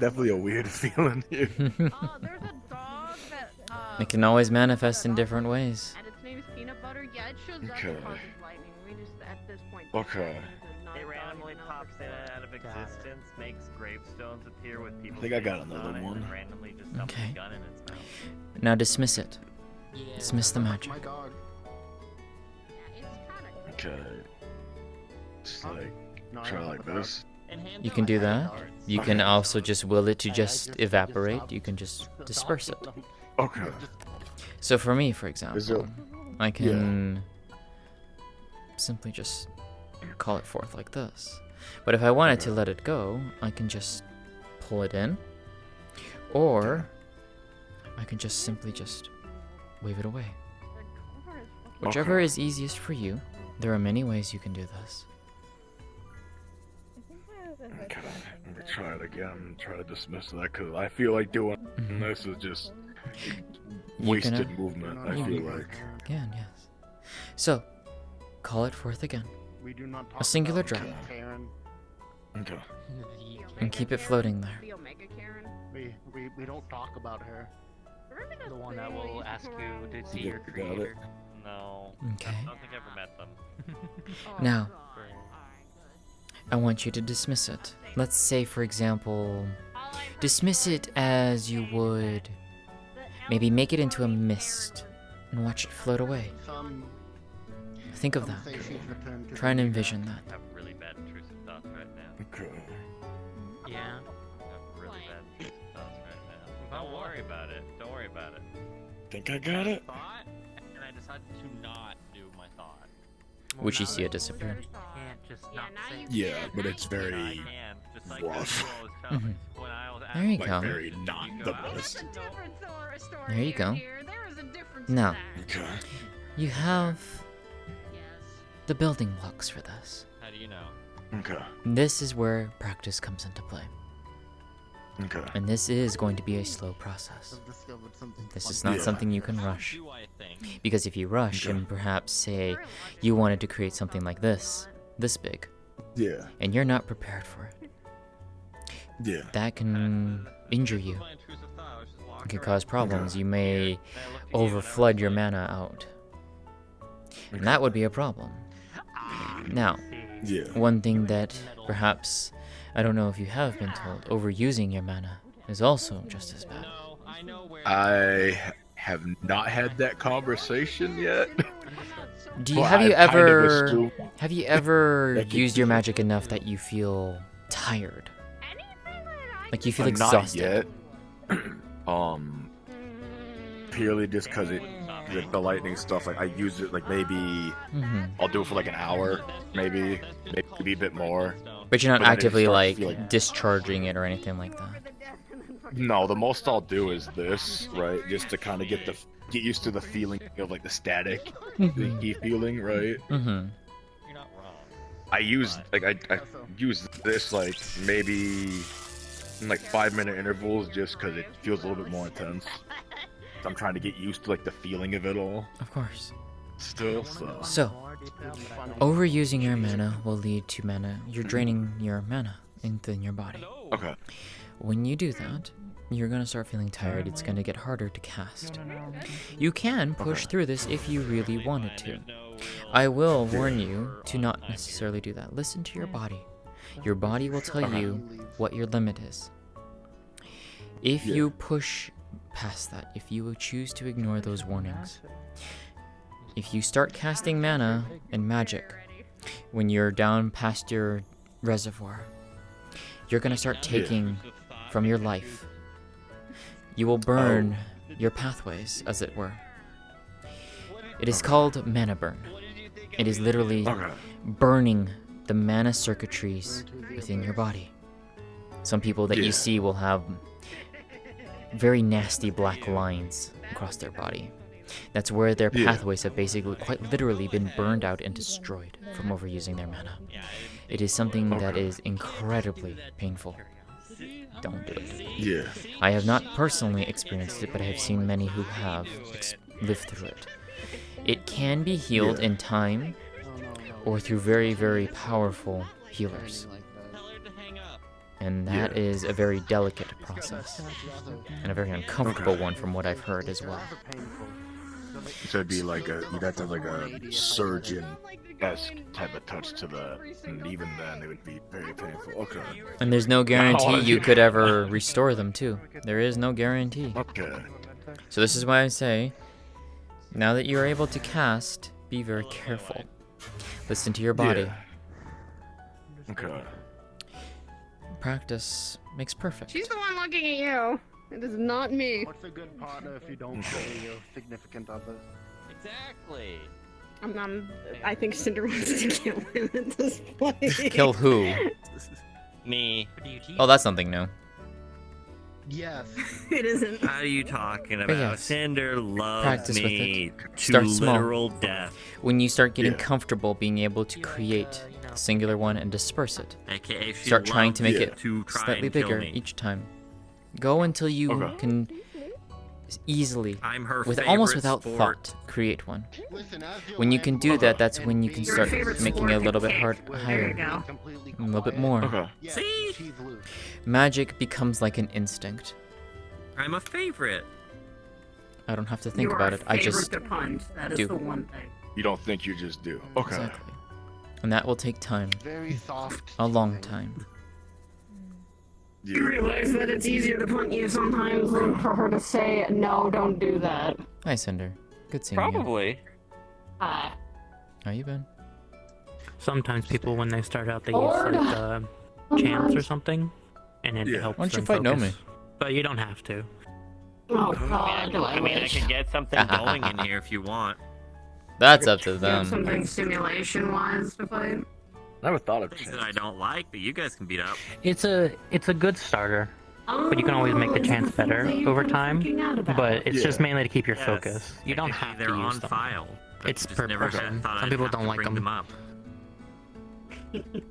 definitely a weird feeling here. There's a dog that It can always manifest in different ways. and its name is Peanut Butter. Yeah, it shows up Okay. as lightning. We just at this point. Okay. It randomly pops in and out of existence, makes gravestones appear with people. I think I got faces another on it, one. and randomly just dumps Okay. a gun in its mouth. Now dismiss it. Dismiss the magic. My dog. Okay. Just like No, I try don't like have a dog. this. You can do that. You can Okay. also just will it to I just just evaporate. stopped- You can just disperse it. Okay. So for me, for Is example, it- I can simply just call it forth like this. But if I wanted to let it go, I can just pull it in, or I can just simply just wave it away. Whichever Okay. is easiest for you. There are many ways you can do this. I think I have a good Okay. one Let me in try mind. it again. Try to dismiss that because I feel like doing Mhm. this is just You wasted can, movement. No, I no, feel no, like. again, yes. So, call it forth again. We do not talk A singular about drop. Karen. Okay. And keep it floating there. The Omega Karen. We don't talk about her. Remember The those one that girls will used to ask come you around to with see Yeah, your you got it. creator. No. Okay. I don't think I ever met them. Oh, Now. God. Alright, good. I want you to dismiss it. Let's say, for example, dismiss it as you would maybe make it into a mist and watch it float away. Some Think of some that. say she's returned to Try and the envision that. I have really bad intrusive thoughts right now. Okay. Yeah. I have really bad intrusive thoughts right now. Don't worry about it. Don't worry about it. Think I got it. Thought, and I decided to not do my thought. Would you now see it you disappear? Can't just Yeah, not now say you it. Yeah, can. but Now it's you can. very I can, just like rough. you always tell me. Mhm. When I was There you asking go. Like very not you the go out? best. There's a different story There you go. here. There is a difference to Now. that. Okay. You have Yes. the building blocks for this. How do you know? Okay. This is where practice comes into play. Okay. And this is going to be a slow process. I've discovered something This fun. is not Yeah. something you can rush. Do I think? Because if you rush Okay. and perhaps say you wanted to create something like this big, Yeah. and you're not prepared for it, Yeah. that can injure you. My intrusive thought, I was just walking It can around cause problems. Okay. You may here, and I looked at you and I was overflood your like, mana out. Okay. And that would be a problem. Now, Yeah. one thing that perhaps, I don't know if you have been told, overusing your mana is also just as bad. No, I know where. I have not had that conversation yet. Do you but have you I've kind of ever assumed- have you ever That could used your be- magic enough that you feel tired? Like you feel Not exhausted? yet. Purely just because it, the lightning stuff. Like I use it like maybe hmm I'll do it for like an hour, maybe a bit more. But you're not But then it actively starts to like feel like- discharging it or anything like that. No, the most I'll do is this, right? Just to kind of get used to the feeling of like the static, the heat feeling, right? Mm-hmm. You're not wrong. I use like I use this like maybe in like 5-minute intervals just because it feels a little bit more intense. I'm trying to get used to like the feeling of it all Of course. still. So So, overusing your mana will lead to mana. You're draining your mana within your body. okay, When you do that, you're gonna start feeling tired. It's gonna get harder to cast. You can push through this if you really wanted to. I will warn you to not necessarily do that. Listen to your body. Your body will tell you what your limit is. If Yeah. you push past that, if you choose to ignore those warnings, if you start casting mana and magic when you're down past your reservoir, you're gonna start taking from your life. You will burn your pathways, as it were. It is called mana burn. It is literally okay, burning the mana circuitries within your body. Some people that Yeah. you see will have very nasty black lines across their body. That's where their Yeah. pathways have basically quite literally been burned out and destroyed from overusing their mana. It is something that Okay. is incredibly painful. Don't do it. yeah, I have not personally experienced it, but I have seen many who have lived through it. It can be healed Yeah. in time or through very, very powerful healers. And that Yeah. is a very delicate process. And a very uncomfortable one from what I've heard as well. so it'd be like you'd have to have like a surgeon esque type of touch to that, and even then it would be very painful. Okay. And there's no guarantee Oh, you yeah. could ever restore them too. There is no guarantee. Okay. So this is why I say, now that you're able to cast, be very careful. Listen to your body. Yeah. Okay. Practice makes perfect. She's the one looking at you. It is not me. What's a good partner if you don't pay your significant other? Exactly. I think Cinder wants to kill him at this point. Kill who? Me. Oh, that's something new. Yes. It isn't. How are you talking But about? yes, Cinder loves practice with me to Start small. literal death. When you start getting Yeah. comfortable being able to create a singular one and disperse it, AKA she start trying to make loves it to try slightly and kill bigger me. each time. Go until you Okay. can easily, I'm her with almost favorite without sport. thought, create one. Listen, as your When you can do that, that's landlord when you and can being start favorite making sport it a little bit cake. hard, where There you higher, go. completely a little bit quiet, more. Okay. yeah, See? she's loose. Magic becomes like an instinct. I'm a favorite. I don't have to think about it. I just to punch. That is do. the one thing. You don't think you just do. Okay. exactly, and that will take time, Very soft. a long teasing. time. You Yeah. realize that it's easier to punch you sometimes than for her to say, no, don't do that. Hi, Cinder. Good seeing you. Probably. Ah. How you been? Sometimes people, when they start out, they use Lord. like chants or something, and it Yeah. helps Why don't you them fight focus. Nomi? But you don't have to. Oh, God, do I mean, I wish. can get something going in here if you want. That's up to You have them. something simulation-wise to fight? I never thought of Things that I don't like, but you guys can beat up. It's a good starter, but you can always make the chants better over time. But it's just Yeah. mainly to keep your Yes. focus. You don't Actually, have to they're use on them. file. but It's just per never person. thought Some I'd people have don't to like bring them. up.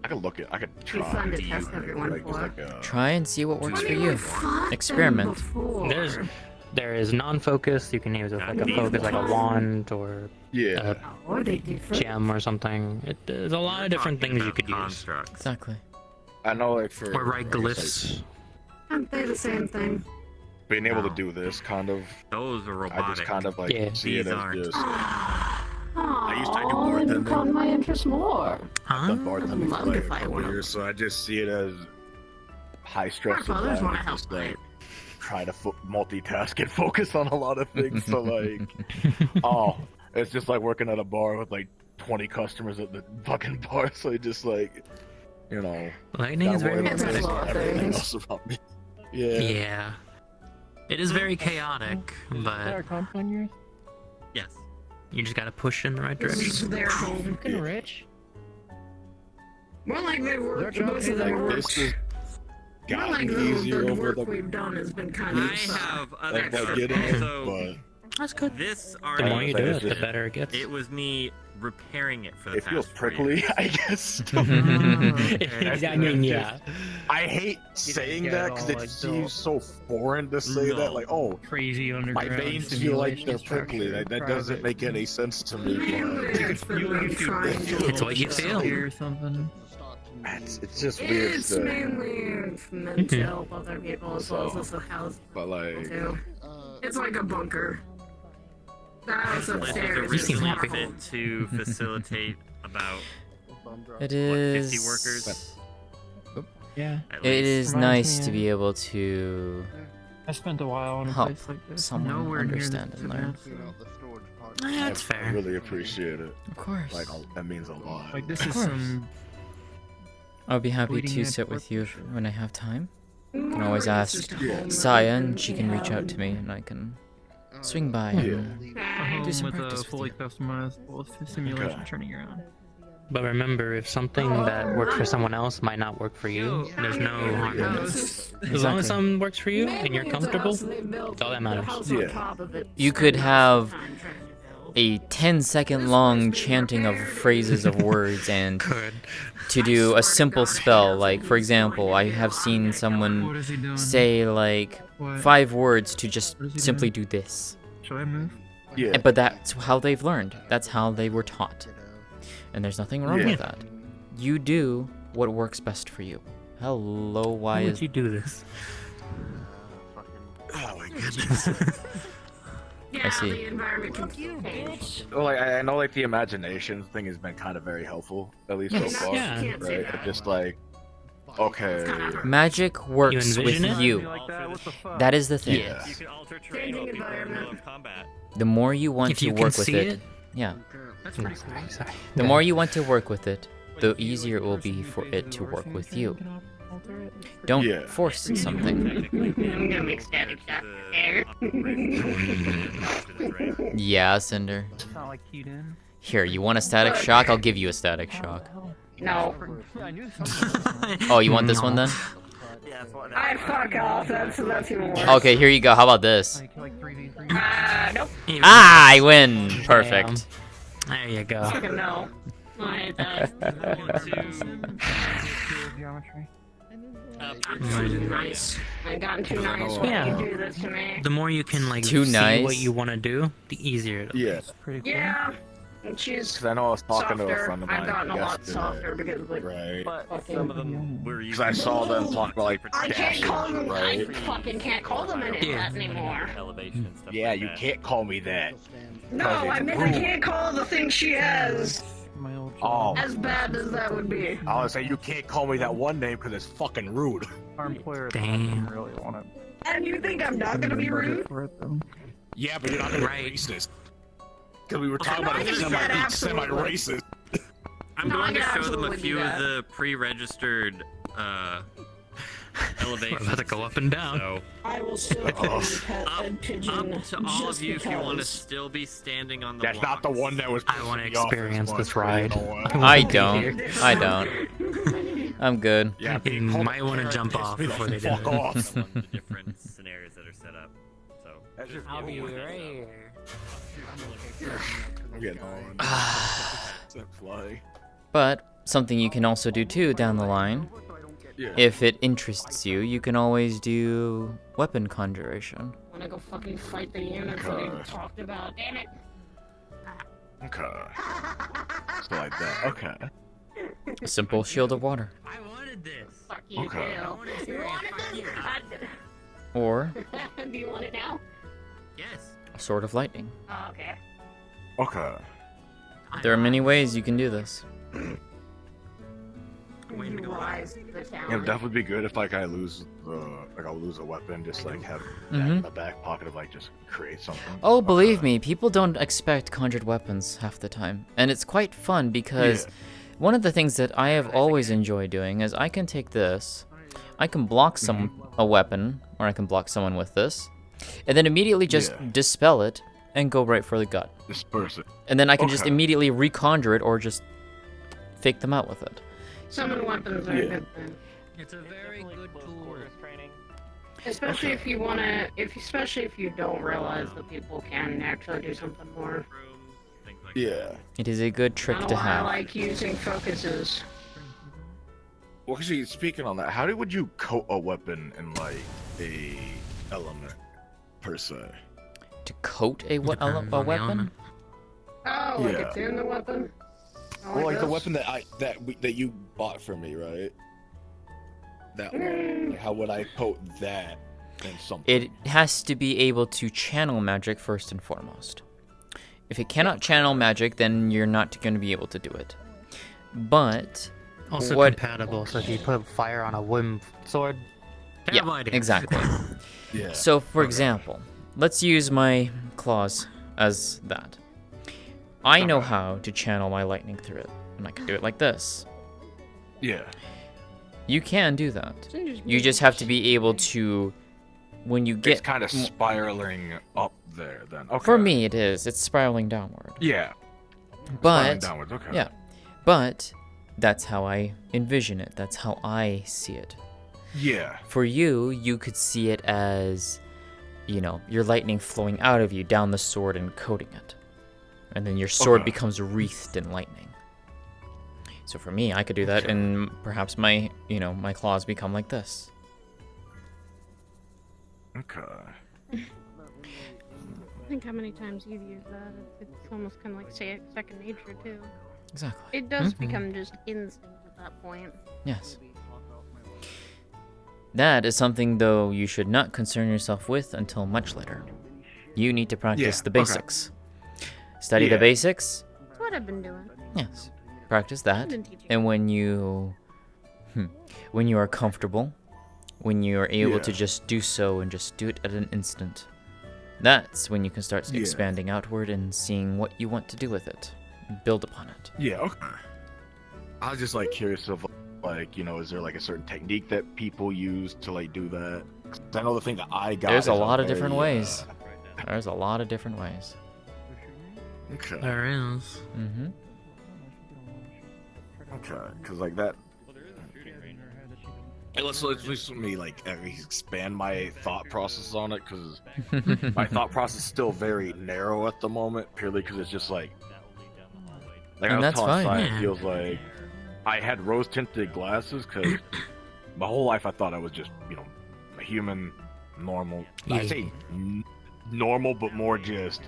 I could look at. I could Be try. fun to Do you- test everyone Like, it's for. like a. Try and see what works I for mean, you. We've fought them Experiment. before. There is non-focus. You can use it like a These focus, like a ones. wand or Yeah. Oh, are they different? gem or something. There's a lot of different Talking things you about could use. constructs. Exactly. I know, like for. Or write I guess, glyphs. Aren't they the same thing? like, being able to do this kind of. Those are I robotic. just kind of like Yeah. see it These as aren't. just. Oh, used to do bartending. caught my interest more. Huh? Done bartending love for to like a fight couple one of years, so I just see it as high stress My fathers wanna environment. help Just fight. like try to multitask and focus on a lot of things. So like, oh, it's just like working at a bar with like 20 customers at the fucking bar. So you just like, you know, Lightning is very gotta worry It's a about flow of everything things. else about me. Yeah. Yeah. It is very chaotic, but yes. You just gotta push in the right This direction. is their home. rich. More like they've worked. Most of Like them work. this is More gotten like the easier good over work the we've done has been kind I of. have other like stuff. getting it, So but That's good. this The more already, you Like, do it's it, the just- better it gets. it was me repairing it for the it feels past 3 prickly, years. I guess. I mean, yeah. I hate saying get that all, because it like, seems so foreign to say No. that. Like, oh, Crazy my underground. veins feel like they're simulation prickly. structure, That doesn't private. make any sense to me. It's But been trying to. It's what you feel. Or something. it's just weird It's stuff. mainly meant to help other people as well as also house But like, too. It's like a bunker. The house This is upstairs You is seem originally happy. not home. fit to facilitate about It 50 is. workers? Yeah. at It least. is Reminds nice me to of- be able to I spent a while in a help place like this. someone Nowhere near understand this and learn. That's I fair. really appreciate it. Of course. Like, that means a lot. Like this Of is course. some. I'll be happy bleeding to edge sit with you work. when I have time. You can always ask Saya, and she can reach out to me, and I can swing by Yeah. and A home do some with practice a with fully you. customizable simulation Okay. turning around. But remember, if something that works for someone else might not work for you, there's no harm in it. As long Exactly. as something works for you and you're comfortable, that's all that matters. Yeah. You could have a 10-second long chanting of phrases of words and Good. to do a simple spell. Like, for example, I have seen someone What is he doing? say like What? 5 words to just What is he simply doing? do this. Should I move? Yeah. But that's how they've learned. That's how they were taught. And there's nothing wrong Yeah. with that. You do what works best for you. Hello, why Why would is you do this? Oh my goodness. Yeah, see. the environment can change. Well, like, I know, like, the imagination thing has been kind of very helpful, at least so Yes, far. yeah. Can't say Right? that. It's just like, okay. Magic works with envision it? you. That is the thing. Yeah. You can alter terrain while people are in the middle of combat. The more you want If to you can work with see it, it, yeah. that's pretty cool. Sorry. The more you want to work with it, the easier it will be for it to work with you. Don't Yeah. force something. I'm gonna make static shock. Yeah, Cinder. It's not like keyed in. Here, you want a static shock? I'll give you a static shock. No. I knew something. Oh, you want this one then? I fuck off. That's even worse. Okay, here you go. How about this? Like 3v3. Nope. Ah, I win! Perfect. There you go. Fucking no. I hate that. Geometry. Nice. I've gotten too nice when Yeah. you do this to me. The more you can like Too see nice. what you want to do, the easier it'll Yeah. Pretty cool. Yeah. And she's Because I know I was talking softer. to a friend of mine I've gotten a lot yesterday. softer because like Right. Some of them were Because I saw them talk about, like, I can't dashing, call them. right? I fucking can't call them any that anymore. elevation and stuff Yeah, like you that. can't call me that. No, I mean I can't call the thing she has. My old Oh. As bad as that would be. I was saying you can't call me that one name because it's fucking rude. our employer Damn. really want to And you think I'm not gonna be rude? for it though. Yeah, but you're not gonna Right. be racist. Because we were talking about I it can being do that, absolutely. semi-racist. I'm No, going I to can show them a absolutely do few of that. the pre-registered We're elevations. about to go up and down. So, I will still call you pet and pigeon. up to all just of you if you want to because. still be standing on the That's not the blocks. one that was. I want to pissing me off experience as this much, ride. you know what? I wanna be don't. here. I don't. I'm good. Yeah, You hold might want to on, jump piss off me before the they do fuck it. off. On the different scenarios that are set up. So, That's just- I'll be right here. I'm getting on. Except fly. but something you can also do too down the line, Yeah. if it interests you, you can always do weapon conjuration. Wanna go fucking fight the units that we talked about? Damn it! Okay. So like that. Okay. A simple shield of water. I wanted this. Fuck you, Okay. Dale. You wanted this? Or Do you want it now? Yes. a sword of lightning. Oh, okay. Okay. There are many ways you can do this. Utilize the It'd talent. definitely be good if like I lose I'll lose a weapon, just like have that Mhm. in the back pocket of like just create something. Oh, believe me, people don't expect conjured weapons half the time. And it's quite fun because Yeah. one of the things that I have always enjoyed doing is I can take this, I can block a weapon, or I can block someone with this, and then immediately just Yeah. dispel it and go right for the gut. Disperse it. And then I can just Okay. immediately reconjure it or just fake them out with it. Summon weapons are a Yeah. good thing. It's a very good Close tool. quarters training. Especially if you wanna, especially if you don't realize that people can actually do something more. Rooms, things like Yeah. It is a good trick Not to why I have. like using focuses. Well, actually, speaking on that, how would you coat a weapon in like a element per se? To coat a, Depends on the weapon? element. Oh, like Yeah. it's in the weapon? Oh, Well, like the this? weapon that you bought for me, right? That one. Like, how would I coat that in something? It has to be able to channel magic first and foremost. If it cannot channel magic, then you're not going to be able to do it. But Also what- compatible, so if you put fire on a wooden sword, Yeah, terrible idea. exactly. Yeah. So, for Okay. example, let's use my claws as that. I know how to channel my lightning through it, and I can do it like this. Yeah. You can do that. You just have to be able to, when you It's get... kind of spiraling up there then. Okay. For me, it is. It's spiraling downward. Yeah. Spiraling But, downwards. Okay. yeah. But, that's how I envision it. That's how I see it. Yeah. For you, you could see it as, you know, your lightning flowing out of you down the sword and coating it. And then your sword Okay. becomes wreathed in lightning. So for me, I could do that, and perhaps my, you know, my claws become like this. Okay. Think how many times you've used that. It's almost kind of like second nature too. Exactly. It does Mhm. become just instinct at that point. Yes. That is something, though, you should not concern yourself with until much later. You need to practice Yeah, the okay. basics. Study the Yeah. basics. That's what I've been doing. Yes. Practice that. I've been teaching. And when you are comfortable, when you are able to Yeah. just do so and just do it at an instant, that's when you can start Yeah. expanding outward and seeing what you want to do with it. And build upon it. Yeah, okay. I was just like curious of like, you know, is there like a certain technique that people use to like do that? 'Cause I know the thing that I got. There's a is lot of different very, ways. There's a lot of different ways. Okay. There is. Mm-hmm. Okay, because like that. Hey, let's let me like at least expand my thought process on it, because my thought process is still very narrow at the moment, purely because it's just like I And was that's telling fine. Sai, Yeah. it feels like I had rose tinted glasses because my whole life I thought I was just, you know, a human, normal. I Yeah. say normal, but more just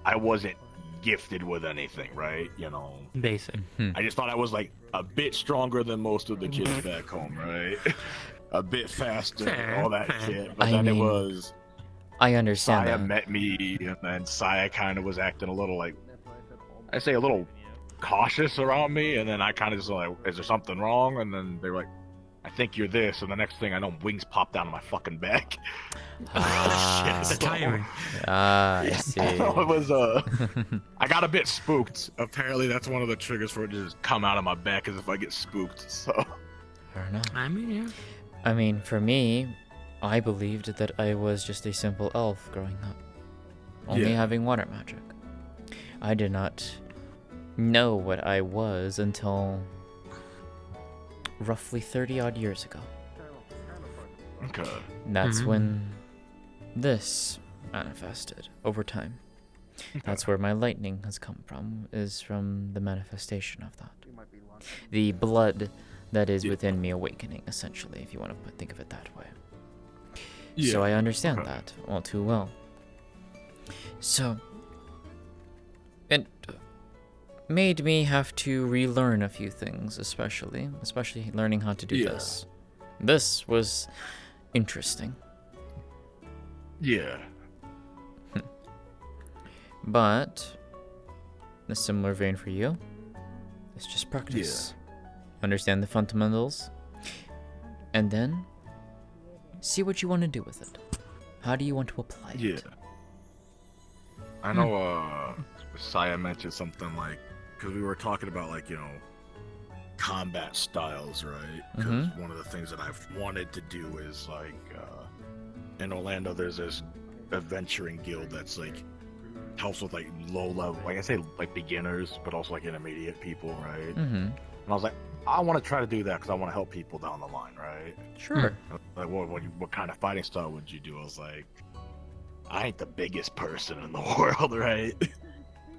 I wasn't gifted with anything, right? You know, Basic. I just thought I was like a bit stronger than most of the kids back home, right? A bit faster, Fair, all that fair. shit. But I then it mean, was I understand Saya that. met me, and then Saya kind of was acting a little like, I say a little cautious around me, and then I kind of just like, is there something wrong? And then they were like, I think you're this, and the next thing I know, wings popped down on my fucking back. Ah, It's the timing. I see. It was I got a bit spooked. Apparently, that's one of the triggers for it to just come out of my back, is if I get spooked. So Fair enough. I mean, yeah. I mean, for me, I believed that I was just a simple elf growing up, only Yeah. having water magic. I did not know what I was until roughly 30 odd years ago. okay, That's Mhm. when this manifested over time. That's where my lightning has come from, is from the manifestation of that. The blood that is Yeah. within me awakening, essentially, if you want to think of it that way. yeah, So I understand okay. that all too well. So, it made me have to relearn a few things, especially learning how to do Yeah. this. This was interesting, Yeah, but in a similar vein for you, it's just practice. Understand the fundamentals, and then see what you want to do with it. How do you want to apply yeah. it? I know. Saya mentioned something like, because we were talking about like, you know, combat styles, right? Because one of the things that I've wanted to do is like, in Orlando, there's this adventuring guild that's like helps with like low level, like I say, like beginners, but also like intermediate people, right? Mm-hmm. And I was like, I want to try to do that because I want to help people down the line, right? Sure. Like, what kind of fighting style would you do? I was like, I ain't the biggest person in the world, right?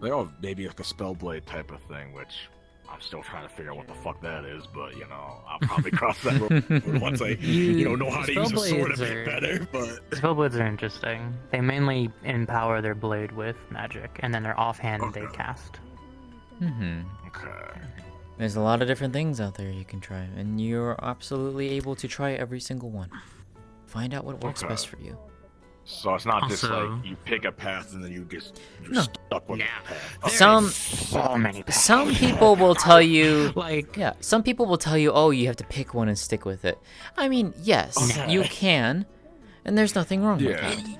Like, oh, maybe like a spellblade type of thing, which I'm still trying to figure out what the fuck that is, but you know, I'll probably cross that road once I, know how to use a sword a Spellblades bit are- better. But Spellblades are interesting. They mainly empower their blade with magic, and then their offhand they Okay. cast. Mm-hmm. okay, There's a lot of different things out there you can try, and you're absolutely able to try every single one. Find out what works Okay. best for you. so it's not just Also- like you pick a path and then you're No. stuck with Yeah. that path. There Some is so many paths. some people will tell you, Like, yeah, some people will tell you, oh, you have to pick one and stick with it. I mean, yes, Okay. you can, and there's nothing wrong with Yeah. that.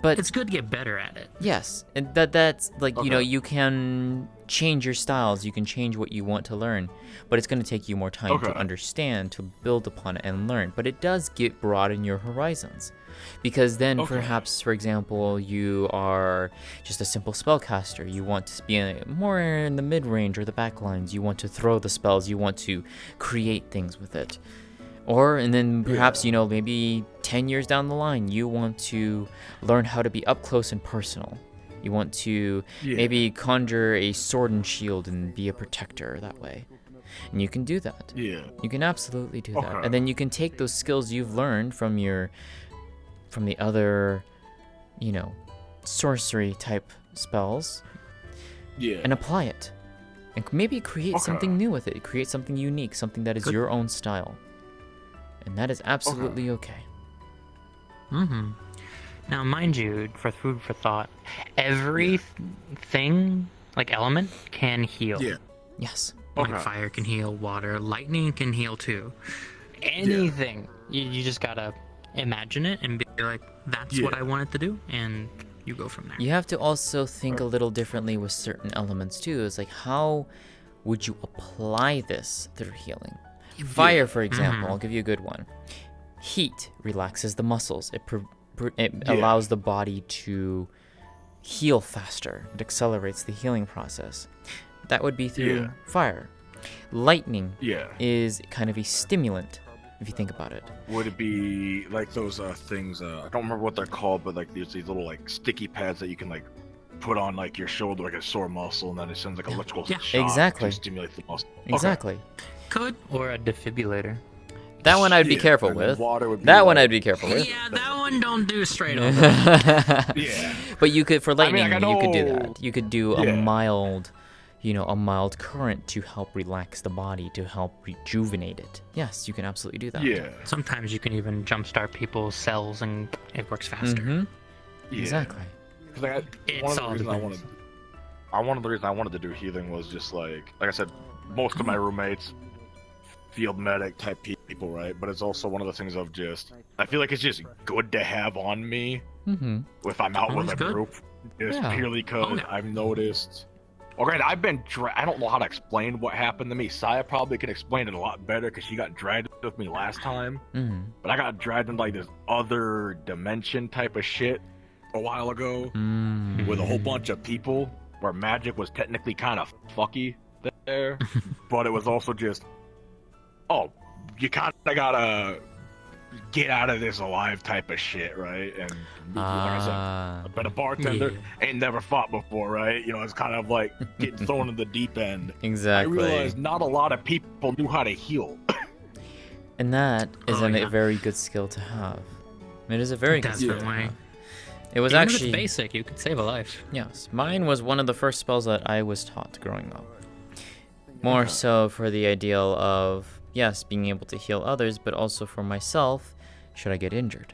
But it's good to get better at it. yes, and that's like, you know, Okay. you can change your styles, you can change what you want to learn, but it's going to take you more time to Okay. understand, to build upon it and learn. But it does broaden your horizons. Because then Okay. perhaps, for example, you are just a simple spellcaster. You want to be more in the mid-range or the backlines. You want to throw the spells. You want to create things with it. Or, and then perhaps, Yeah. you know, maybe 10 years down the line, you want to learn how to be up close and personal. You want to Yeah. maybe conjure a sword and shield and be a protector that way. And you can do that. Yeah. You can absolutely do that. Okay. And then you can take those skills you've learned from the other, you know, sorcery type spells Yeah. and apply it. And maybe create Okay. something new with it. Create something unique, something that is Good. your own style. And that is absolutely okay. Mm-hmm. Now, mind you, for food for thought, every thing, like element, can heal. Yeah. Yes. Like Okay. fire can heal, water, lightning can heal too. Anything. You just gotta imagine it and be like, that's what I want it to do, and you go from there. You have to also think a little differently with certain elements too. It's like, how would you apply this through healing? Fire, for example, I'll give you a good one. Heat relaxes the muscles. It allows the body to heal faster. It accelerates the healing process. That would be through fire. Lightning is kind of a stimulant, if you think about it. Would it be like those things? I don't remember what they're called, but like there's these little like sticky pads that you can like put on like your shoulder, like a sore muscle, and then it sends like electrical shock Exactly. to stimulate the muscle. Exactly. Could, or a defibrillator. That one I'd be careful and then with. water would be That one like- I'd be careful with. Yeah, that one don't do straight over. Yeah. But you could, for lightning, like, I you could do know- that. You could do a mild, a mild current to help relax the body, to help rejuvenate it. Yes, you can absolutely do that. Yeah. Sometimes you can even jumpstart people's cells and it works faster. Mm-hmm. Yeah. Exactly. 'Cause, like, It's one of the all reasons depends. one of the reasons I wanted to do healing was just like I said, most of my roommates, field medic type people, right? But it's also one of the things of just I feel like it's just good to have on me Mm-hmm. if I'm out with Always a good. group, just Yeah. purely because I've noticed. Okay, I've been. I don't know how to explain what happened to me. Saya probably can explain it a lot better because she got dragged with me last time. Mm-hmm. But I got dragged into like this other dimension type of shit a while ago with a whole bunch of people where magic was technically kind of fucky there, but it was also just, you kind of gotta get out of this alive type of shit, right? And like I said, I've been a bartender, ain't never fought before, right? It's kind of like getting thrown in the deep end. Exactly. I realized not a lot of people knew how to heal. And that is Oh, a yeah. very good skill to have. It is a very good skill to Definitely. have. It was Even if actually it's basic, you could save a life. Yes, mine was one of the first spells that I was taught growing up. More so for the ideal of, yes, being able to heal others, but also for myself, should I get injured.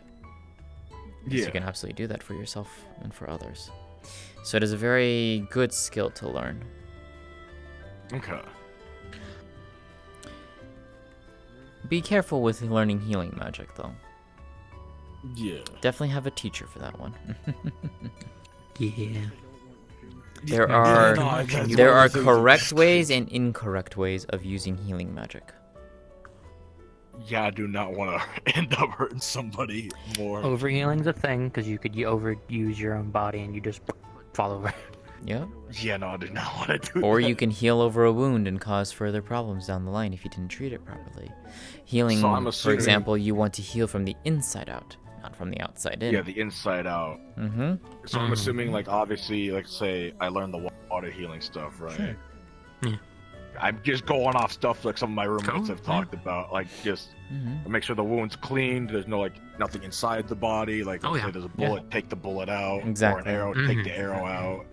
Because you can absolutely do that for yourself and for others. So it is a very good skill to learn. Okay. Be careful with learning healing magic, though. Yeah. Definitely have a teacher for that one. Yeah. There Yeah, are no, that's one there of are the things correct ways and incorrect ways of using healing magic. Yeah, I do not want to end up hurting somebody more. Overhealing's a thing because you could overuse your own body and you just fall over. Yep. Yeah, no, I do not want to do that. Or you can heal over a wound and cause further problems down the line if you didn't treat it properly. Healing, So I'm for assuming- example, you want to heal from the inside out, not from the outside in. Yeah, the inside out. Mm-hmm. So I'm assuming, like, obviously, like, say, I learned the water healing stuff, right? Sure. Yeah. I'm just going off stuff like some of my roommates Cool, have yeah. talked about, like, just make sure the wound's clean. There's no, like, nothing inside the body. Like, let's say there's a bullet, take the bullet out. Exactly. Or an arrow, take the arrow out.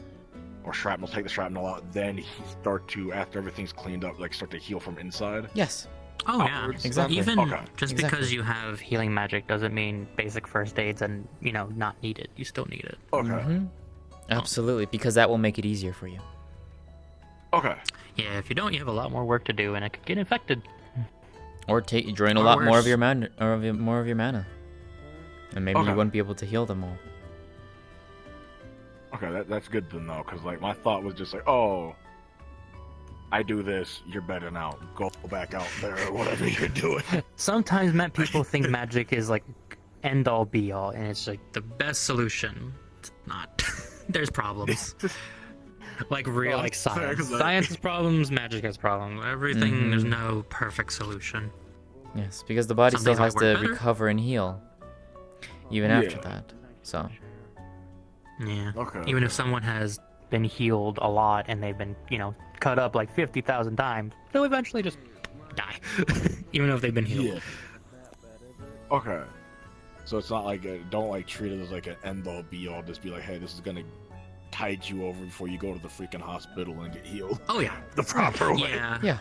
Or shrapnel, take the shrapnel out. Then he start to, after everything's cleaned up, like, start to heal from inside. Yes. Oh yeah, Upwards. Exactly. Even Okay. just Exactly. because you have healing magic doesn't mean basic first aids and not needed. You still need it. Okay. Mm-hmm. Absolutely, because that will make it easier for you. Okay. Yeah, if you don't, you have a lot more work to do, and it could get infected. Or drain a Or lot more of worse. your mana, more of your mana, and maybe Okay. you wouldn't be able to heal them all. Okay, that's good to know, because, like, my thought was just like, oh, I do this, you're better now. Go back out there or whatever you're doing. Sometimes people think magic is like end all be all, and it's like the best solution. It's not. There's problems. Like real, like that's fair, science. 'cause I- Science has problems. Magic has problems. Everything. There's Mhm. no perfect solution. Yes, because the body Some still things might has to work better. recover and heal, even after Yeah. that. So. Yeah. Okay. Even if someone has been healed a lot and they've been, cut up like 50,000 times, they'll eventually just die. Even if they've been healed. Yeah. Okay. So it's not like don't like treat it as like an end all be all. Just be like, hey, this is gonna tide you over before you go to the freaking hospital and get healed Oh yeah. the proper way. Yeah. Yeah.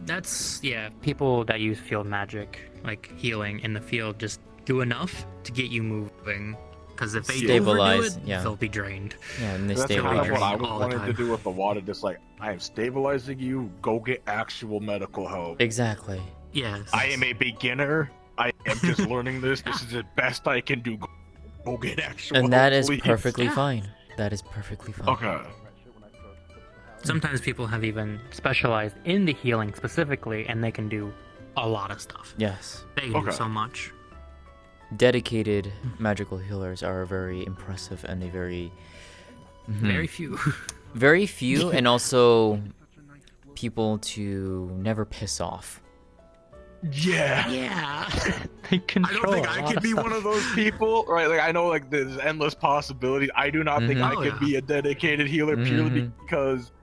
That's people that use field magic, like healing in the field, just do enough to get you moving. Because if they Stabilize, overdo it, yeah. they'll be drained. Yeah, and they That's kind of stabilize. what I was all the wanting to time. do with the water. Just like, I am stabilizing you. Go get actual medical help. Exactly. Yes. I am a beginner. I am just learning this. This is the best I can do. Go get actual And that help, is please. perfectly fine. That is perfectly fine. Okay. Sometimes people have even specialized in the healing specifically, and they can do a lot of stuff. Yes. They can do so much. Dedicated magical healers are very impressive and a very... Very few. Very few, and also people to never piss off. Yeah. Yeah. They I control don't think a I lot could of be stuff. one of those people, right? Like, I know, like, there's endless possibilities. I do not think I Oh, could yeah. be a dedicated healer purely Mhm. because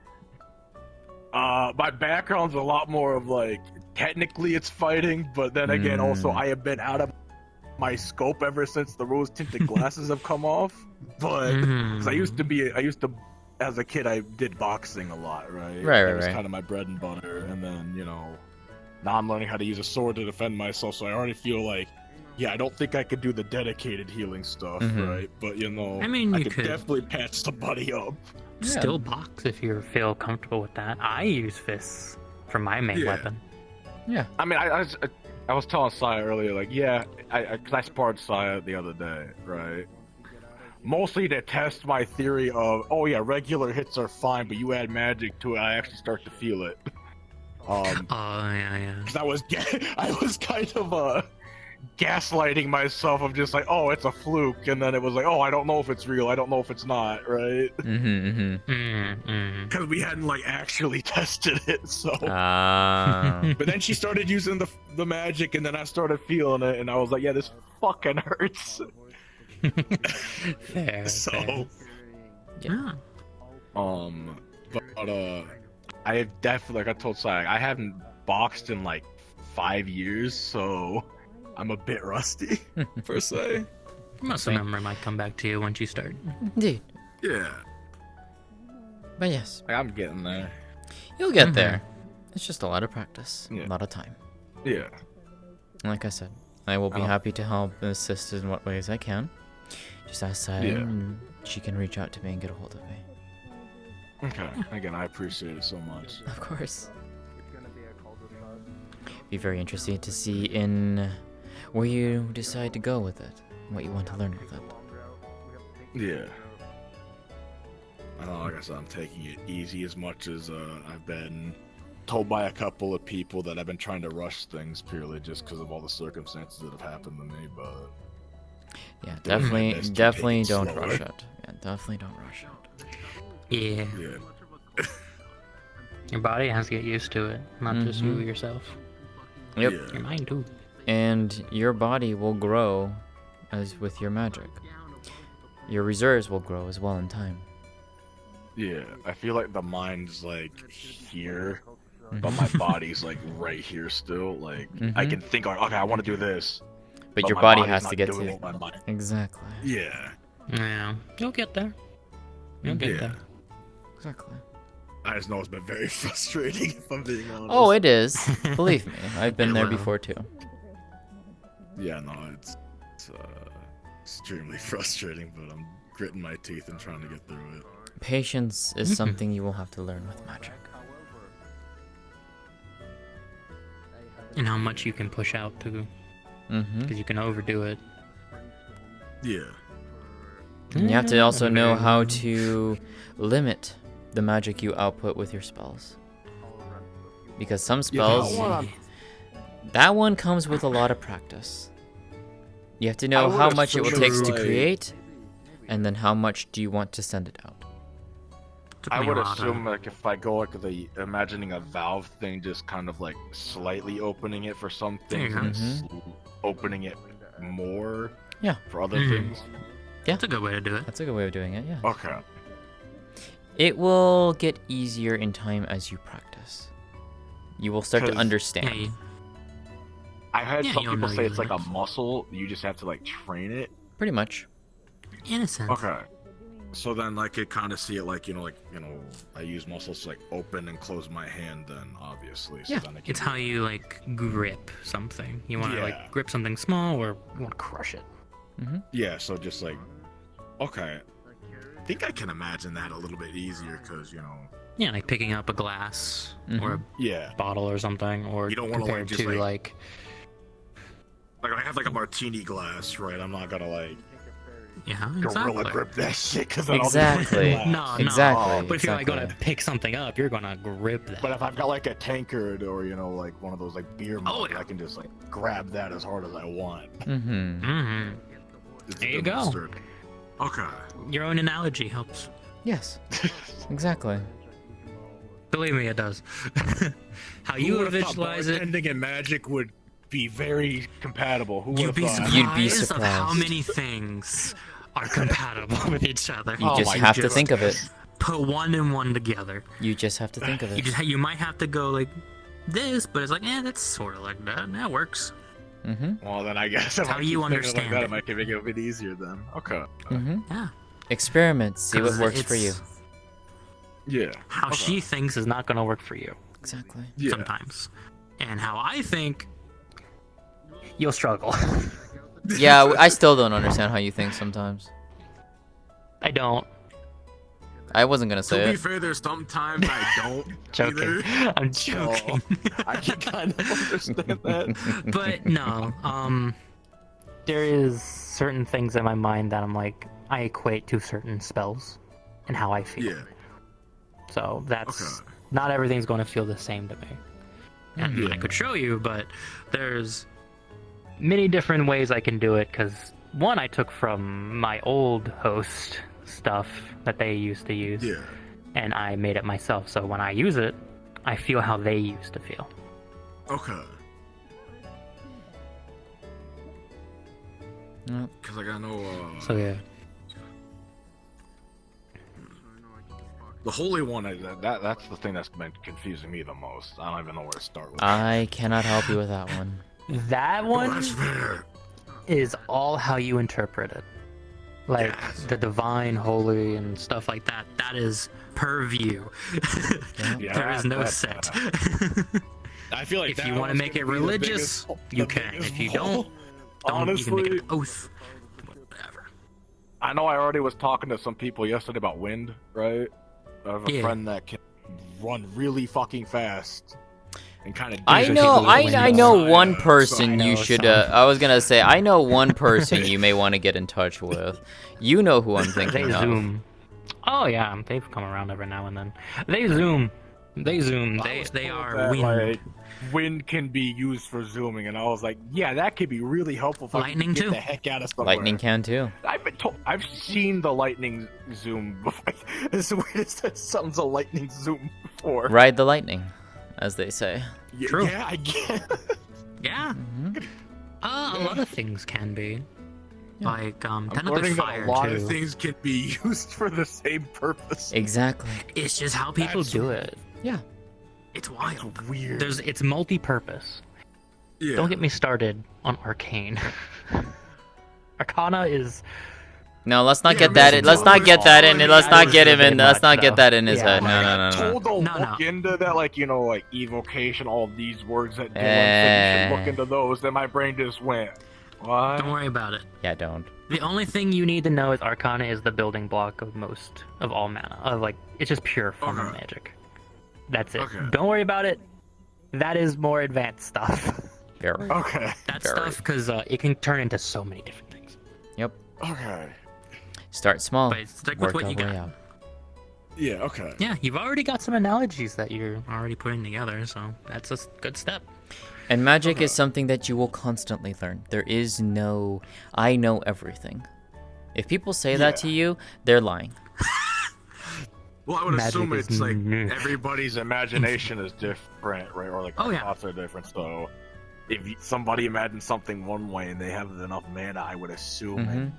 my background's a lot more of, like, technically it's fighting, but then again, also, I have been out of my scope ever since the rose-tinted glasses have come off. But, because I used to, as a kid, I did boxing a lot, right? That was kind of my bread and butter, and then, you know, now I'm learning how to use a sword to defend myself, so I already feel like, yeah, I don't think I could do the dedicated healing stuff, right? But, you know, I mean, I you could could. definitely patch somebody up. Still box if you feel comfortable with that. I use fists for my main weapon. Yeah. I mean, I was telling Saya earlier, like, yeah, because I sparred Saya the other day, right? Mostly to test my theory of, oh yeah, regular hits are fine, but you add magic to it, I actually start to feel it. Oh, yeah. Because I was kind of gaslighting myself of just like, oh, it's a fluke, and then it was like, oh, I don't know if it's real, I don't know if it's not, right? Because we hadn't like actually tested it, so. But then she started using the magic, and then I started feeling it, and I was like, yeah, this fucking hurts. Fair. So. fair. Yeah. But I have definitely, like I told Sai, I haven't boxed in like 5 years, so I'm a bit rusty, per se. Muscle memory might come back to you once you start. Indeed. Yeah. But yes, Like, I'm getting there. you'll get there. It's just a lot of practice, Yeah. a lot of time. Yeah. Like I said, I will be happy to help and assist in what ways I can. Just ask Saya, and she can reach out to me and get a hold of me. Okay. Again, I appreciate it so much. Of course. Be very interested to see in where you decide to go with it, what you want to learn with it. Yeah. Like I said, I'm taking it easy as much as I've been told by a couple of people that I've been trying to rush things purely just because of all the circumstances that have happened to me, but... Yeah, doing my best to definitely take it don't slower. rush it. Yeah, definitely don't rush it. Yeah. Yeah. Your body has to get used to it, not just you yourself. Yep. Yeah. Your mind too. And your body will grow as with your magic. Your reserves will grow as well in time. Yeah, I feel like the mind's like here, but my body's like right here still. Like I can think like, okay, I want to do this, But your my body body's has not to get doing to what my mind- exactly. Yeah, Yeah. You'll get there. You'll get yeah. there. Exactly. I just know it's been very frustrating if I'm being honest. Oh, it is. Believe me, I've been It there will. before too. Yeah, no, it's extremely frustrating, but I'm gritting my teeth and trying to get through it. Patience is something you will have to learn with magic. And how much you can push out too, because you can overdo it. Yeah. And you have to also know how to limit the magic you output with your spells. Because some spells, that one comes with a lot of practice. You have to know would how much it assume takes to like- create, and then how much do you want to send it out. Took I me a would while to- assume like if I go like the imagining a valve thing, just kind of like slightly opening it for some things and then opening it more Yeah. for other Mhm. things. That's a good way to do it. That's a good way of doing it, yeah. Okay. It will get easier in time as you practice. You will start to 'Cause- understand. Yeah, you- I had Yeah, some you'll people know say your it's like a limits. muscle. You just have to like train it. Pretty much. in a sense. Okay. So then I could kind of see it like I use muscles to like open and close my hand. Then obviously. So Yeah. then I can It's how you like grip something. You want to Yeah. like grip something small, or you want to crush it. Yeah. So just like Okay. I think I can imagine that a little bit easier because, Yeah, like picking up a glass or a yeah. bottle or something, or You don't wanna, like, compared just, to like I have like a martini glass, right? I'm not gonna like yeah, gorilla exactly. grip that shit because Exactly. No, Exactly. But if you're like exactly. gonna pick something up, you're gonna grip that. But if I've got like a tankard or like one of those like beer mugs, yeah. I can just like grab that as hard as I want. Mm-hmm. Mm-hmm. It's There you go. mustard. Okay. Your own analogy helps. Yes. Exactly. Believe me, it does. How you visualize it, Ending and magic would be very compatible. Who would you'd have be thought? surprised, You'd be of how surprised. many things are compatible with each other. You Oh just my have to goodness. think of it. Put one and one together. You just have to think of it. You might have to go like this, but it's like, that's sort of like that. That works. Mm-hmm. Well, then I guess if how I you keep thinking understand like that, it. it might make it a bit easier then. Okay. Mm-hmm. Yeah. Experiment. See what 'Cause works for you. it's- Yeah. How Okay. she thinks is not going to work for you Exactly. Yeah. sometimes, and how I think you'll struggle. Yeah, I still don't understand how you think sometimes. I don't. I wasn't gonna say To be it. fair, there's sometimes I don't. Joking. Either. I'm joking. I can kind of understand that. But no, there is certain things in my mind that I'm like, I equate to certain spells and how I feel. Yeah. So that's Okay. not everything's going to feel the same to me. And Yeah. I could show you, but there's many different ways I can do it because one I took from my old host stuff that they used to use, Yeah. and I made it myself. So when I use it, I feel how they used to feel. Okay. Yep. Because like I know. So yeah. The Holy One, that's the thing that's been confusing me the most. I don't even know where to start with. I cannot help you with that one. That one That's fair. is all how you interpret it. Like Yes. the divine, holy, and stuff like that. That is per view. Yeah, there is no that's set. I feel like If that you want to one's make it gonna be the religious, biggest- you the can. biggest If you hole. don't, you can make Honestly, an oath. Whatever. I know I already was talking to some people yesterday about wind, right? I have a Yeah. friend that can run really fucking fast and kind of. I know one person I you know should. some. I was gonna say I know one person you may want to get in touch with. You know who I'm They thinking of. zoom. Oh yeah, they've come around every now and then. They zoom. They are wind. Like, wind can be used for zooming, and I was like, yeah, that could be really helpful. If Lightning I can get too. the heck out of somewhere. Lightning can too. I've been told. I've seen the lightning zoom before. It's weird. It says something's a lightning zoom before. Ride the lightning, as they say. Yeah, True. Yeah, I guess. Yeah. Mhm. A lot of things can be. Yeah. Like I'm technically learning fire that a lot too. of things can be used for the same purpose. Exactly. It's just how people That's- do it. Yeah. It's It's wild. weird. It's multi-purpose. yeah. Don't get me started on arcane. Arcana is No, let's not Yeah, get that. Mr. Let's not get that in. Already Let's not get him in. bit Let's much, not get though. that in his Yeah. head. No, no, no, no. Told to No, look no. into that, like like evocation, all these words that Dylan said you should look into those. Then my brain just went, what? don't worry about it. Yeah, don't. The only thing you need to know is Arcana is the building block of all mana. It's just pure form of Okay. magic. That's it. Okay. Don't worry about it. That is more advanced stuff. Very. Okay. That Very. stuff because it can turn into so many different things. Yep. Okay. Start small. But stick with Work what our you way got. out. Yeah. Okay. Yeah, you've already got some analogies that you're already putting together, so that's a good step. And magic Okay. is something that you will constantly learn. There is no, I know everything. If people say that Yeah. to you, they're lying. Well, I would Magic assume is it's like new. everybody's imagination is different, right? Or like Oh, their yeah. thoughts are different. So if somebody imagines something one way and they have enough mana, I would assume Mhm.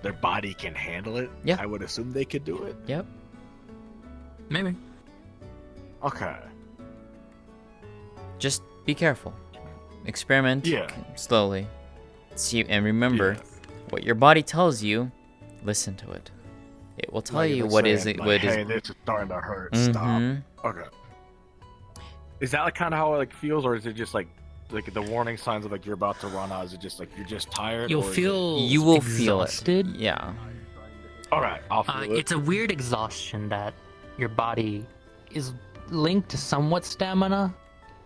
their body can handle it. Yeah. I would assume they could do it. Yep. Maybe. Okay. Just be careful. Experiment Yeah. slowly. See, and remember, Yeah. what your body tells you, listen to it. It will tell Like, you if it's what is saying, it. like, What hey, is. this is starting to hurt. Stop. Mhm. Okay. Is that like kind of how it like feels, or is it just like the warning signs of like you're about to run out? Is it just like you're just tired? You'll or is feel You will feel it. exhausted. Yeah. All right, I'll feel it. It's a weird exhaustion that your body is linked to somewhat stamina,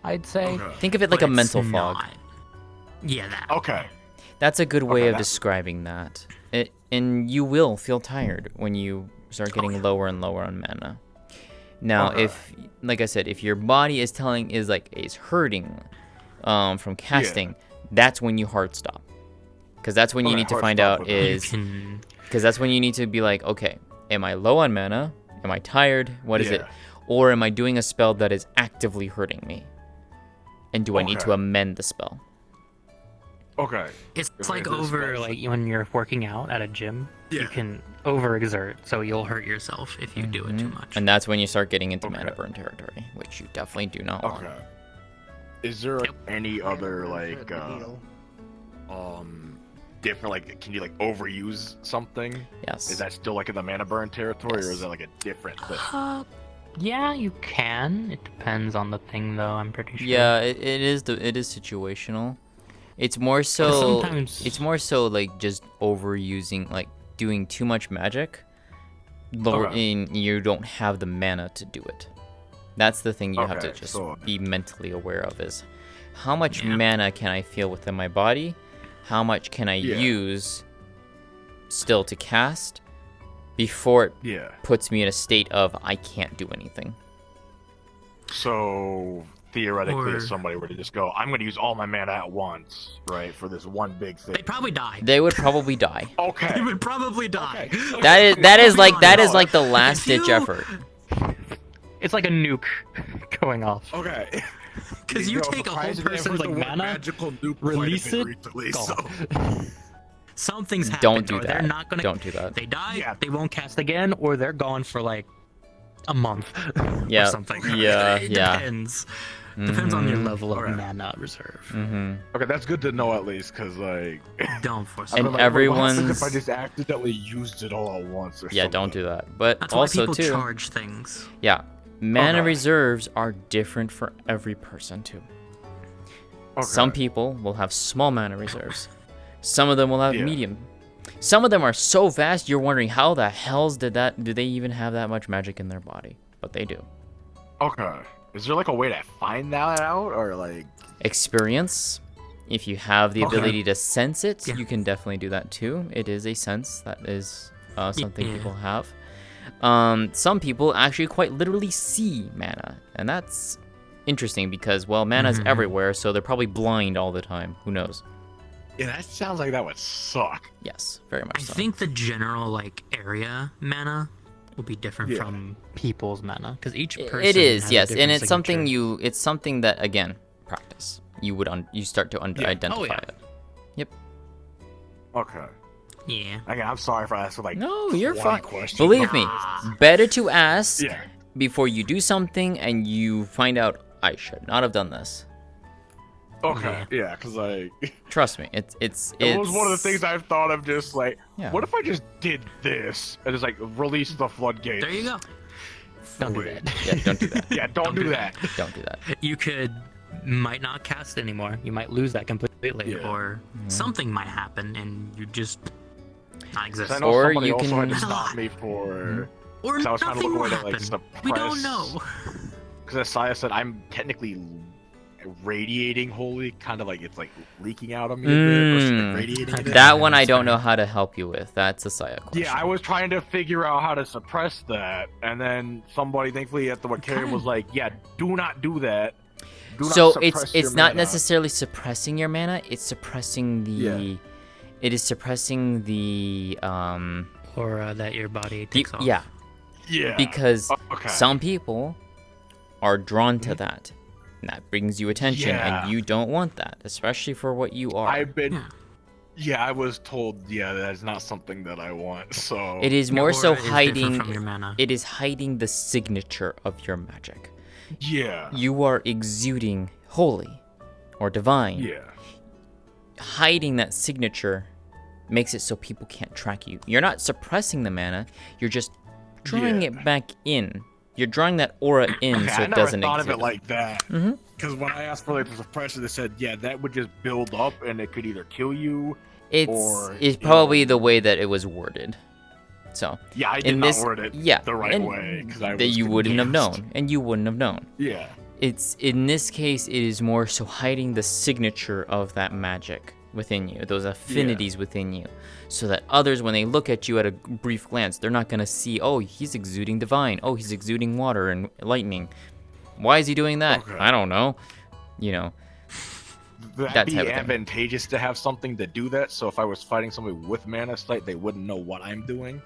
I'd say. Okay. Think of it like but a it's mental fog. not. Yeah, that. Okay. That's a good way Okay, of that's- describing that. And you will feel tired when you start getting lower and lower on mana. Now, Okay. if, like I said, if your body is hurting from casting, that's when you hard stop. Because that's when you Okay, need to hard find stop out with that. is, because that's when you need to be like, okay, am I low on mana? Am I tired? What is it? Yeah. Or am I doing a spell that is actively hurting me? And do I need to Okay. amend the spell? Okay. It's If like it is over, fast. like when you're working out at a gym, you Yeah. can overexert, so you'll hurt yourself if you do it too much. And that's when you start getting into mana Okay. burn territory, which you definitely do not want. Okay. Is there Yep. any other like Deal. different, like, can you like overuse something? Yes. Is that still like in the mana burn territory, or Yes. is that like a different thing? Yeah, you can. It depends on the thing, though. I'm pretty sure. Yeah, it is situational. It's more so sometimes- it's more so like just overusing, like doing too much magic. In you don't have the mana to do it. That's the thing you have to Okay, just so- be mentally aware of is how much Yeah. mana can I feel within my body? How much can I Yeah. use still to cast before it Yeah. puts me in a state of I can't do anything. So theoretically, Or- if somebody were to just go, I'm going to use all my mana at once, right, for this one big thing. They'd probably die. They would probably die. Okay. They would probably die. That is like honest. the last ditch you- effort. It's like a nuke going off. Okay. Because you take a whole person's like mana, magical nuke release quite a it, bit recently, gone. so Something's happened. Don't do or They're that. not gonna. Don't do that. They die. Yeah. They won't cast again, or they're gone for like a month. Yeah, Or something. yeah, It yeah. depends. Depends on your Mhm. level of Alright. mana reserve. Mm-hmm. okay, that's good to know at least, because like, Don't force I've And been it. like, what happens everyone's- if I just accidentally used it all at once or Yeah, something? don't do that. But That's why also people too, charge things. yeah, mana Okay. reserves are different for every person too. Okay. Some people will have small mana reserves. Some of them will have Yeah. medium. Some of them are so vast you're wondering how the hells do they even have that much magic in their body? But they do. Okay. Is there like a way to find that out, or like? Experience. If you have the Okay. ability to sense it, Yeah. you can definitely do that too. It is a sense that is something Yeah. people have. Some people actually quite literally see mana, and that's interesting because, well, mana's Mhm. everywhere, so they're probably blind all the time. Who knows? Yeah, that sounds like that would suck. Yes, very much I so. think the general like area mana will be different Yeah. from people's mana because each person. It is, has a yes, and different it's something signature. it's something that again, practice. You would you start to Yeah. identify Oh, yeah. it. Okay. Yeah. Again, I'm sorry for asking like. No, you're 20 fine. questions. Believe me, better to ask Yeah. before you do something and you find out I should not have done this. Okay. Yeah, because like. Trust me, it's It was one of the things I've thought of, just like, Yeah. what if I just did this and just like release the floodgates? There you go. Don't do Wait. that. Yeah, don't do that. Yeah, don't do that. Don't do that. You might not cast anymore. You might lose that completely, Yeah. or something might happen and you just not exist. 'Cause I know Or somebody you also had to can- stop me for. Or 'cause I was trying to nothing look will away to, like, happen. We don't suppress- know. Because as Saya said, I'm technically radiating holy, kind of like it's like leaking out of me a bit, or Mm. radiating it. That one I don't know how to help you with. That's a Saya question. Yeah, I was trying to figure out how to suppress that, and then somebody, thankfully, at the Wakarian was like, "Yeah, do not do that. Do not So suppress it's your not mana." necessarily suppressing your mana. It's suppressing the. Yeah. It is suppressing the Or that your body takes off. yeah, Yeah. because Okay. some people are drawn to that. And that brings you attention, Yeah. and you don't want that, especially for what you are. I've been. Yeah. Yeah, I was told. Yeah, that's not something that I want. So It is Your more so aura is different hiding. from your mana. It is hiding the signature of your magic. Yeah. You are exuding holy or divine. Yeah. Hiding that signature makes it so people can't track you. You're not suppressing the mana. You're just drawing Yeah. it back in. You're drawing that aura in Okay, so I it never doesn't thought exist. of it like that. Mhm. Because when I asked for like the suppression, they said, yeah, that would just build up and it could either kill you. It's or, it's you probably know- the way that it was worded. So Yeah, I in did this, not word it yeah, the right and way because I that was you wouldn't have confused. known, and you wouldn't have known. Yeah. It's in this case, it is more so hiding the signature of that magic within you, those affinities within you, so that others, when they look at you at a brief glance, they're not gonna see, oh, he's exuding divine, oh, he's exuding water and lightning. Why is he doing that? Okay. I don't know. You know, That'd that be type of thing. advantageous to have something to do that. So if I was fighting somebody with Mana Sight, they wouldn't know what I'm doing.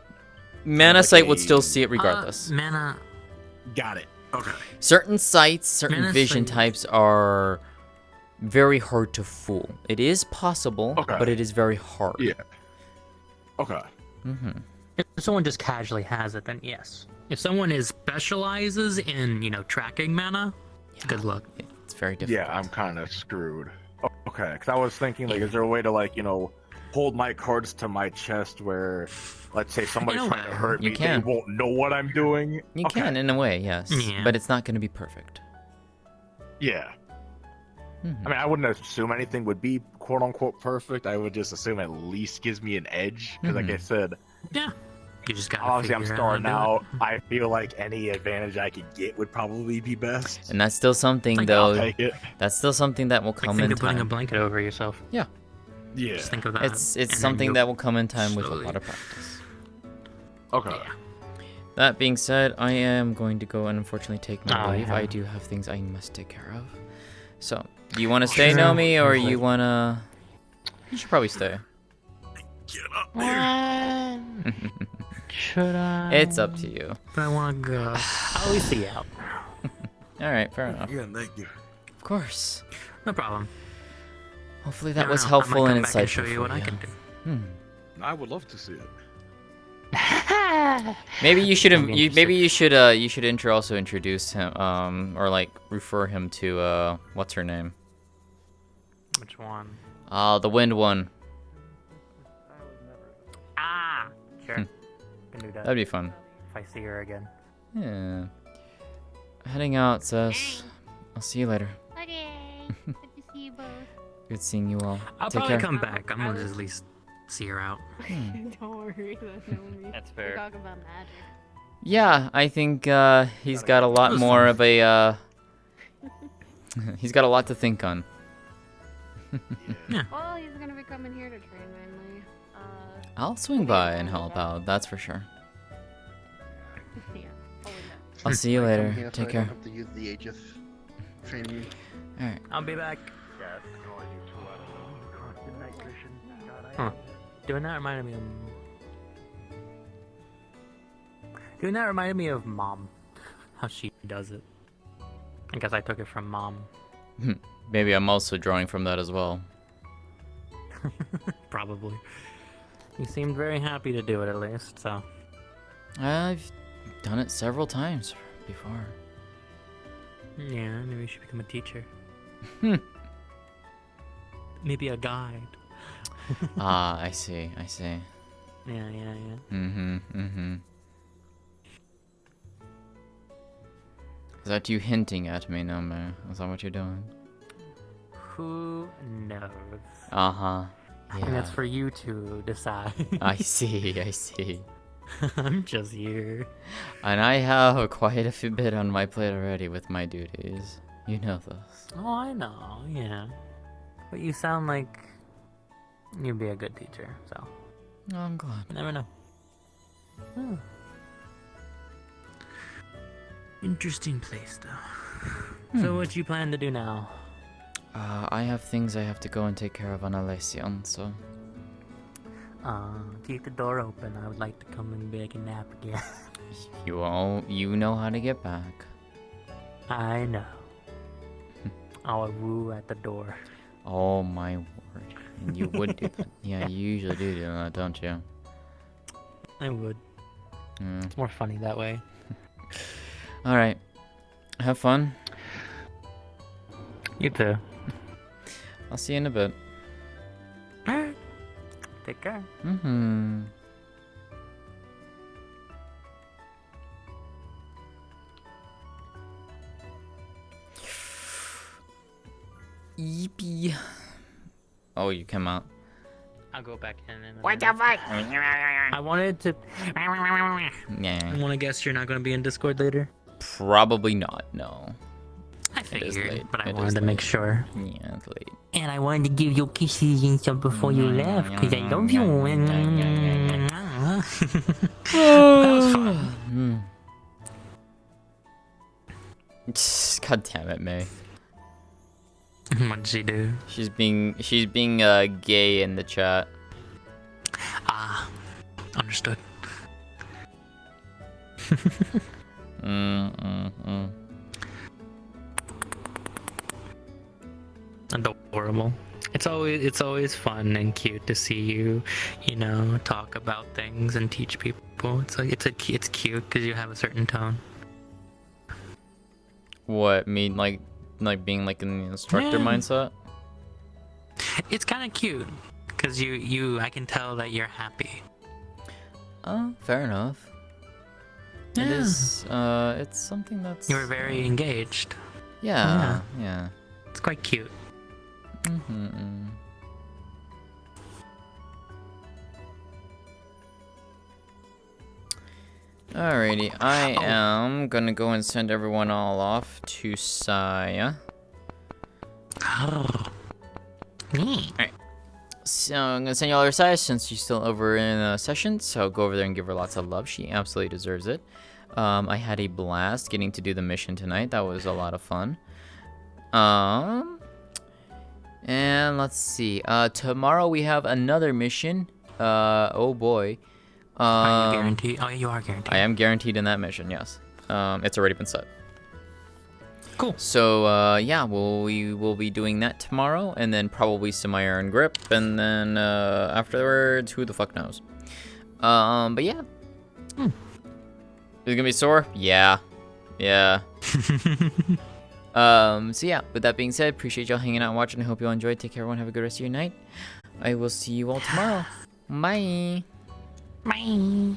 Mana like Sight would a- still see it regardless. Mana. Got it. Okay. Certain sights, certain Mana vision Sight- types are very hard to fool. It is possible, Okay. but it is very hard. Yeah. Okay. Mm-hmm. If someone just casually has it, then yes. If someone specializes in, tracking mana, good luck. It's very difficult. Yeah, I'm kind of screwed. Okay, because I was thinking, like, is there a way to, hold my cards to my chest where, let's say, somebody's In a trying to way. hurt You me, can. they won't know what I'm doing? You Okay. can, in a way, yes. Yeah. But it's not going to be perfect. Yeah. Mhm. I mean, I wouldn't assume anything would be quote-unquote perfect. I would just assume at least gives me an edge. Because, like I said, Yeah. You just got obviously I'm starting out. I feel like any advantage I could get would probably be best. And that's still something, Like, though. I'll take it. That's still something that will come think in of putting a time. blanket over yourself. Yeah. Just think of that. It's and then something you'll that will come in time with a slowly- lot of practice. Okay. Yeah. That being said, I am going to go and unfortunately take my Oh, leave. yeah. I do have things I must take care of. So, do you want to stay, Sure. Nomi, or Okay. you want to... You should probably stay. Get up there. Should I? It's up to you. But I want to go. I'll leave see you out. Alright, fair enough. Yeah, thank you. Of course. No problem. Hopefully that Never was know, helpful I might and come back and insightful show you for what I can do. I would love to see it. Maybe you should That'd be you should also introduce him or like refer him to what's her name? Which one? The wind one. Ah, sure. Can do that. That'd be fun. If I see her again. Yeah. Heading out, Sus. I'll see you later. Okay. Good to see you both. Good seeing you all. I'll Take probably care. come back. I'm gonna at least see her out. Don't worry, that's Nomi. That's We fair. talk about magic. Yeah, I think he's got a lot was more fun. of a he's got a lot to think on. Well, he's gonna be coming here to train mainly. I'll swing by and help out, that's for sure. Yeah. Oh, I'll see you I come later. here so Take I care. don't have to use the Aegis training. Alright. I'll be back. Huh. Doing that reminded me of Mom. How she does it. I guess I took it from Mom. Maybe I'm also drawing from that as well. Probably. You seemed very happy to do it at least, so. I've done it several times before. Yeah, maybe you should become a teacher. Hmm. Maybe a guide. Ah, I see. Yeah. Mm-hmm. Is that you hinting at me, Nome? Is that what you're doing? Who knows? Uh-huh. I think that's for you to decide. I see. I'm just here. And I have quite a bit on my plate already with my duties. You know this. Oh, I know, yeah. But you sound like you'd be a good teacher, so. Oh, I'm glad. You never know. Hmm. Interesting place, though. So what you plan to do now? I have things I have to go and take care of on Alessian, so... Keep the door open. I would like to come and take a nap again. You know how to get back. I know. I'll woo at the door. Oh my word. And you would do that. Yeah, you usually do that, don't you? I would. Yeah. It's more funny that way. Alright. Have fun. You too. I'll see you in a bit. Alright. Take care. Mm-hmm. Yippee. Oh, you come out. I'll go back in. What the fuck? I wanted to. I Yeah. want to guess you're not going to be in Discord later. Probably not. No. I It is figured, late. but I It wanted is to make late. sure. Yeah, it's late. And I wanted to give you kisses and stuff before you left, because I love you. That was fun. God damn it, May. What did she do? She's being gay in the chat. Ah, understood. Adorable. It's always fun and cute to see you, talk about things and teach people. It's cute because you have a certain tone. What, me like being like in the instructor mindset? It's kind of cute because I can tell that you're happy. Oh, fair enough. It Yeah. is. It's something that's. You were very engaged. Yeah. It's quite cute. Alrighty, I am gonna go and send everyone all off to Saya. Alright. So I'm gonna send you all her Saya since she's still over in a session. So go over there and give her lots of love. She absolutely deserves it. I had a blast getting to do the mission tonight. That was a lot of fun. And let's see. Tomorrow we have another mission. Oh boy. Are you guaranteed? Oh, you are guaranteed. I am guaranteed in that mission, yes. It's already been set. Cool. So, yeah, we will be doing that tomorrow, and then probably some Iron Grip, and then afterwards, who the fuck knows. But yeah. Is it gonna be sore? Yeah. So yeah, with that being said, appreciate y'all hanging out and watching. I hope you all enjoyed. Take care, everyone. Have a good rest of your night. I will see you all tomorrow. Bye. Bye.